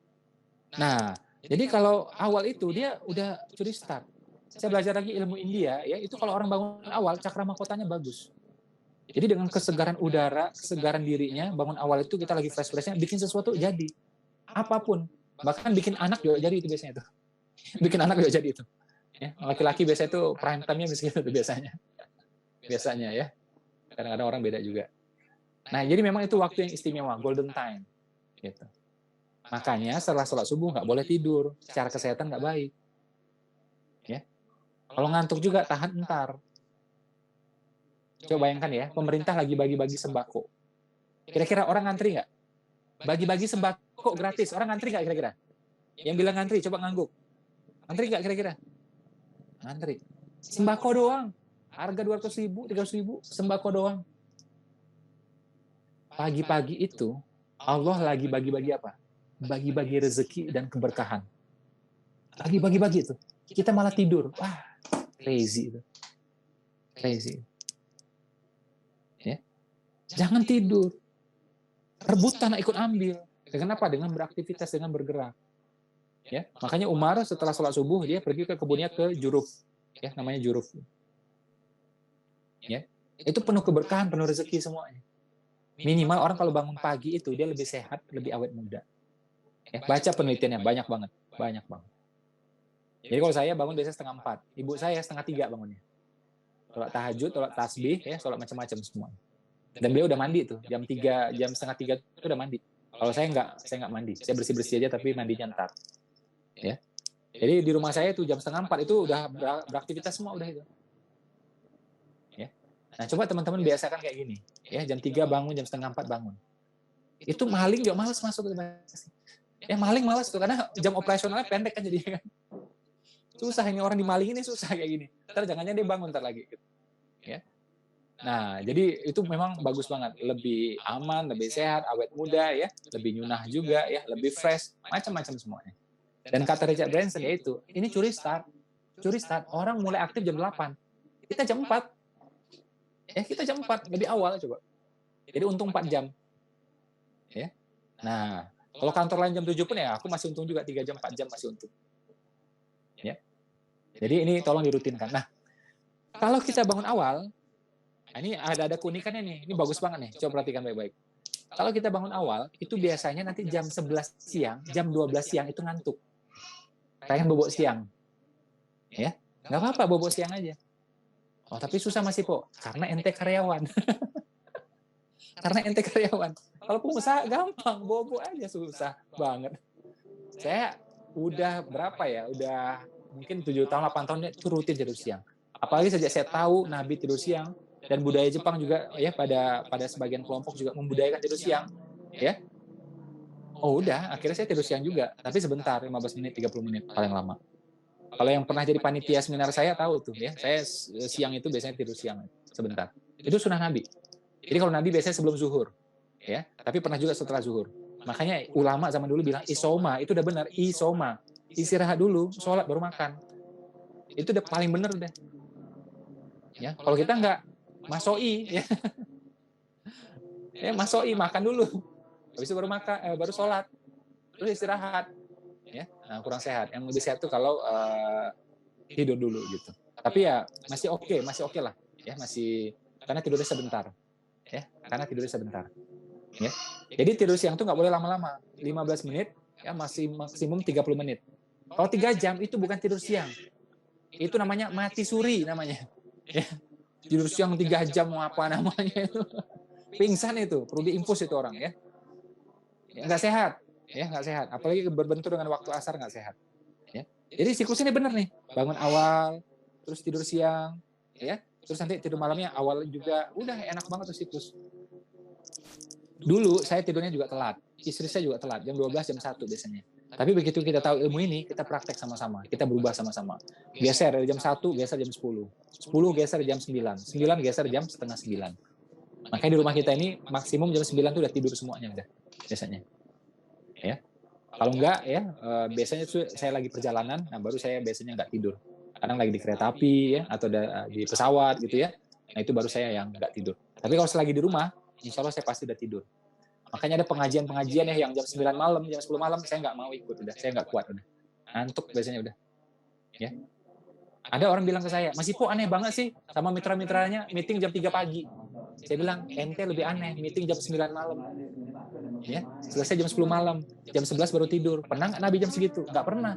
[SPEAKER 2] nah jadi kalau awal itu dia udah curi start. Saya belajar lagi ilmu India, ya itu kalau orang bangun awal cakra mahkotanya bagus. Jadi dengan kesegaran udara, kesegaran dirinya, bangun awal itu kita lagi fresh-freshnya, bikin sesuatu jadi. Apapun. Bahkan bikin anak juga jadi itu biasanya. Itu. Bikin anak juga jadi itu. Ya, laki-laki biasanya itu prime time-nya bisa gitu biasanya. Biasanya ya. Kadang-kadang orang beda juga. Nah, jadi memang itu waktu yang istimewa, golden time. Gitu. Makanya setelah sholat subuh nggak boleh tidur. Secara kesehatan nggak baik. Ya. Kalau ngantuk juga tahan entar. Coba bayangkan ya, pemerintah lagi bagi-bagi sembako. Kira-kira orang ngantri nggak? Bagi-bagi sembako gratis, orang ngantri nggak kira-kira? Yang bilang ngantri, coba ngangguk. Ngantri nggak kira-kira? Ngantri. Sembako doang. Harga 200.000, 300.000, sembako doang. Pagi-pagi itu, Allah lagi bagi-bagi apa? Bagi-bagi rezeki dan keberkahan. Lagi bagi-bagi itu. Kita malah tidur. Wah, crazy itu. Crazy. Ya. Jangan tidur. Rebutan ikut ambil. Kenapa? Dengan beraktivitas, dengan bergerak. Ya, makanya Umar setelah sholat subuh dia pergi ke kebunnya ke Juruf, ya namanya Juruf. Ya, itu penuh keberkahan, penuh rezeki semuanya. Minimal orang kalau bangun pagi itu dia lebih sehat, lebih awet muda. Ya, baca penelitiannya banyak banget. Jadi kalau saya bangun biasanya 2:30, ibu saya 2:30 bangunnya. Sholat tahajud, sholat tasbih, ya, sholat macam-macam semua. Dan beliau udah mandi tuh, jam 3, jam 2:30 itu udah mandi. Kalau saya nggak mandi, saya bersih-bersih aja tapi mandinya ntar. Ya. Jadi di rumah saya tuh jam 3:30 itu udah beraktivitas semua udah itu. Ya. Nah, coba teman-teman biasakan kayak gini. Ya, jam 3 bangun, jam 3:30 bangun. Itu maling juga malas masuk ke ya, maling malas tuh karena jam operasionalnya pendek kan jadinya kan. Susah ini orang dimaling ini susah kayak gini. Ntar jangannya dia bangun ntar lagi gitu. Ya. Nah, jadi itu memang bagus banget. Lebih aman, lebih sehat, awet muda ya, lebih nyunah juga ya, lebih fresh, macam-macam semuanya. Dan kata Richard Branson yaitu, ini curi start. curi start, orang mulai aktif jam 8. Kita jam 4. Kita jam 4, lebih awal coba. Jadi untung 4 jam. Ya. Nah, kalau kantor lain jam 7 pun ya aku masih untung juga 3 jam, 4 jam masih untung. Ya. Jadi ini tolong dirutinkan. Nah, kalau kita bangun awal, ini ada keunikannya nih. Ini bagus banget nih. Coba perhatikan baik-baik. Kalau kita bangun awal, itu biasanya nanti jam 11 siang, jam 12 siang itu ngantuk. Pengen bobok siang. Ya, nggak apa-apa bobok siang aja. Oh, tapi susah masih, Po. Karena ente karyawan. Karena ente karyawan. Kalau pengusaha gampang, bobok aja susah banget. Saya udah berapa ya? Udah mungkin 7 tahun, 8 tahun itu rutin tidur siang. Apalagi sejak saya tahu Nabi tidur siang, dan budaya Jepang juga ya pada sebagian kelompok juga membudayakan tidur siang, ya. Oh udah, akhirnya saya tidur siang juga, tapi sebentar, 15 menit, 30 menit paling lama. Kalau yang pernah jadi panitia seminar saya tahu tuh ya, saya siang itu biasanya tidur siang sebentar. Itu sunnah Nabi. Jadi kalau Nabi biasanya sebelum zuhur, ya, tapi pernah juga setelah zuhur. Makanya ulama zaman dulu bilang isoma, itu udah benar, isoma. Istirahat dulu, sholat baru makan. Itu udah paling benar deh. Ya, kalau kita nggak masoi, ya, masoi makan dulu, habis itu baru makan, baru sholat, terus istirahat, ya, nah, kurang sehat. Yang lebih sehat tuh kalau tidur dulu gitu. Tapi ya masih oke lah, ya masih karena tidurnya sebentar, ya, karena tidurnya sebentar, ya. Jadi tidur siang tuh nggak boleh lama-lama, 15 menit, ya masih maksimum 30 menit. Kalau 3 jam itu bukan tidur siang, itu namanya mati suri namanya. Ya. Tidur siang 3 jam mau apa namanya itu? Pingsan itu, perlu diinfus itu orang ya. Nggak sehat, ya nggak sehat. Apalagi berbentur dengan waktu asar nggak sehat. Ya. Jadi siklus ini benar nih, bangun awal, terus tidur siang, ya, terus nanti tidur malamnya awal juga, udah enak banget tuh siklus. Dulu saya tidurnya juga telat, istri saya juga telat, jam 12, jam 1 biasanya. Tapi begitu kita tahu ilmu ini, kita praktek sama-sama, kita berubah sama-sama. Geser dari jam 1, geser jam 10. 10 geser jam 9, 9 geser jam setengah 9. Makanya di rumah kita ini maksimum jam 9 tuh udah tidur semuanya udah biasanya. Ya. Kalau enggak ya biasanya saya lagi perjalanan, nah baru saya biasanya enggak tidur. Kadang lagi di kereta api ya atau di pesawat gitu ya. Nah itu baru saya yang enggak tidur. Tapi kalau selagi di rumah, insya Allah saya pasti udah tidur. Makanya ada pengajian-pengajian ya yang jam 9 malam, jam 10 malam saya nggak mau ikut udah, saya nggak kuat udah. Ngantuk biasanya udah. Ya. Ada orang bilang ke saya, "Mas Ipo aneh banget sih sama mitra-mitranya meeting jam 3 pagi." Saya bilang, "Ente lebih aneh, meeting jam 9 malam." Ya, selesai jam 10 malam, jam 11 baru tidur. Pernah nggak Nabi jam segitu? Nggak pernah.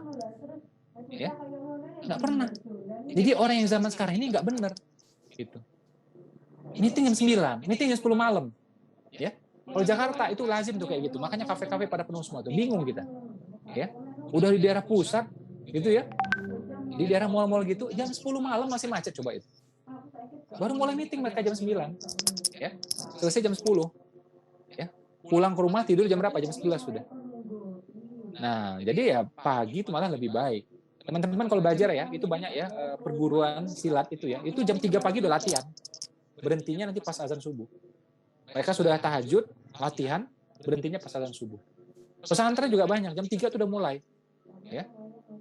[SPEAKER 2] Ya. Nggak pernah. Jadi orang yang zaman sekarang ini nggak benar. Gitu. Meeting jam 9, meeting jam 10 malam. Ya. Kalau Jakarta itu lazim tuh kayak gitu. Makanya kafe-kafe pada penuh semua tuh. Bingung kita. Ya. Udah di daerah pusat gitu ya. Di daerah mal-mal gitu jam 10 malam masih macet coba itu. Baru mulai meeting mereka jam 9. Ya. Selesai jam 10. Ya. Pulang ke rumah tidur jam berapa? Jam 11 sudah. Nah, jadi ya pagi itu malah lebih baik. Teman-teman kalau belajar ya, itu banyak ya perguruan silat itu ya. Itu jam 3 pagi udah latihan. Berhentinya nanti pas azan subuh. Mereka sudah tahajud, latihan, berhentinya pas azan subuh. Pesantren juga banyak, jam 3 itu udah mulai. Ya.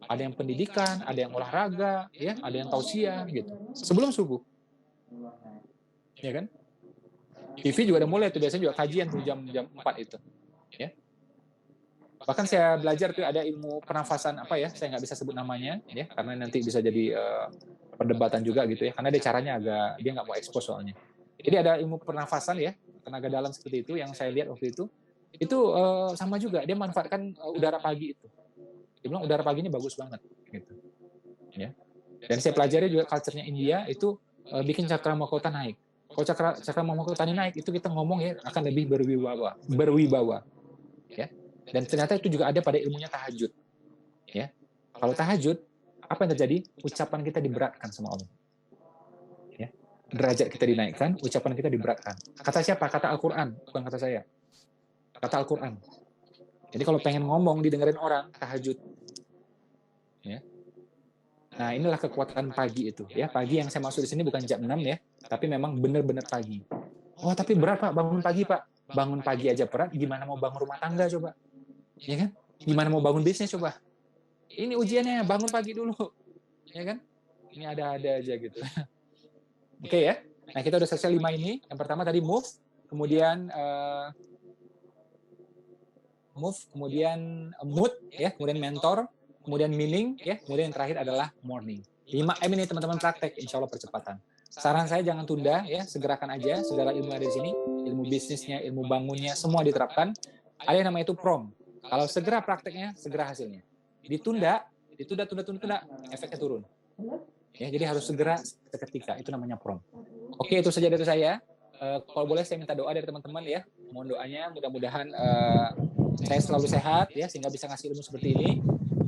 [SPEAKER 2] Ada yang pendidikan, ada yang olahraga, ya, ada yang tausiah gitu. Sebelum subuh. Ya kan? TV juga udah mulai tuh, biasanya juga kajian tuh jam 4 itu. Ya. Bahkan saya belajar tuh ada ilmu pernafasan apa ya, saya nggak bisa sebut namanya ya, karena nanti bisa jadi perdebatan juga gitu ya, karena dia caranya dia nggak mau ekspos soalnya. Jadi ada ilmu pernafasan ya, tenaga dalam seperti itu yang saya lihat waktu itu sama juga, dia manfaatkan udara pagi itu. Dia bilang udara pagi ini bagus banget gitu. Ya. Dan saya pelajari juga culture-nya India itu bikin cakra mahkota naik. Kalau cakra mahkota ini naik, itu kita ngomong ya akan lebih berwibawa. Ya. Dan ternyata itu juga ada pada ilmunya tahajud. Ya. Kalau tahajud, apa yang terjadi? Ucapan kita diberatkan sama Allah. Ya. Derajat kita dinaikkan, ucapan kita diberatkan. Kata siapa? Kata Al-Quran, bukan kata saya. Kata Al-Quran. Jadi kalau pengen ngomong didengerin orang, tahajud. Ya. Nah, inilah kekuatan pagi itu. Ya, pagi yang saya maksud di sini bukan jam 6 ya, tapi memang benar-benar pagi. Oh, tapi berat Pak, bangun pagi Pak. Bangun pagi aja berat, gimana mau bangun rumah tangga coba? Ya kan? Gimana mau bangun bisnis coba? Ini ujiannya, bangun pagi dulu. Ya kan? ini ada-ada aja gitu. Oke ya. Nah, kita udah selesai 5 ini. Yang pertama tadi move, kemudian mood ya, kemudian mentor, kemudian meaning ya, kemudian yang terakhir adalah morning. 5M ini teman-teman praktek, insya Allah percepatan. Saran saya jangan tunda ya, segerakan aja segala ilmu yang ada di sini, ilmu bisnisnya, ilmu bangunnya, semua diterapkan. Ada yang namanya itu prom. Kalau segera prakteknya, segera hasilnya. Ditunda, efeknya turun. Ya, jadi harus segera seketika, itu namanya prom. Oke, itu saja dari saya. Kalau boleh saya minta doa dari teman-teman ya. Mohon doanya, mudah-mudahan saya selalu sehat ya, sehingga bisa ngasih ilmu seperti ini.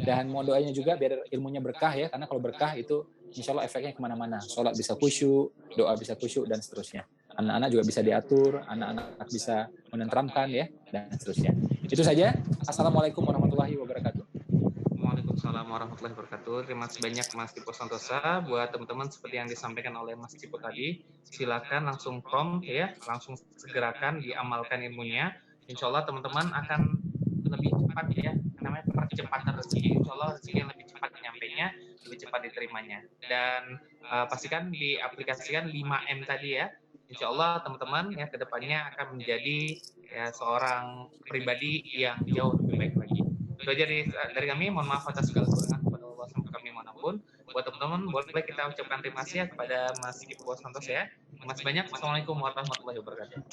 [SPEAKER 2] Dan mohon doanya juga biar ilmunya berkah ya, karena kalau berkah itu insya Allah efeknya kemana-mana. Sholat bisa khusyuk, doa bisa khusyuk, dan seterusnya. Anak-anak juga bisa diatur, anak-anak bisa menenteramkan ya, dan seterusnya. Itu saja. Assalamualaikum warahmatullahi wabarakatuh.
[SPEAKER 1] Waalaikumsalam warahmatullahi wabarakatuh. Terima kasih banyak Mas Cipo Santosa. Buat teman-teman seperti yang disampaikan oleh Mas Cipo tadi, silakan langsung prompt ya, langsung segerakan, diamalkan ilmunya. Insya Allah teman-teman akan lebih cepat ya, namanya percepatan rezeki. Insya Allah rezeki yang lebih cepat nyampainya, lebih cepat diterimanya. Dan pastikan diaplikasikan 5M tadi ya. Insya Allah teman-teman ya kedepannya akan menjadi ya seorang pribadi yang jauh lebih baik lagi. Itu aja dari kami, mohon maaf atas segala kekurangan kepada Allah sampai kami manapun. Buat teman-teman, boleh kita ucapkan terima kasih ya kepada Mas Cipo Santosa ya. Terima kasih banyak. Assalamualaikum warahmatullahi wabarakatuh.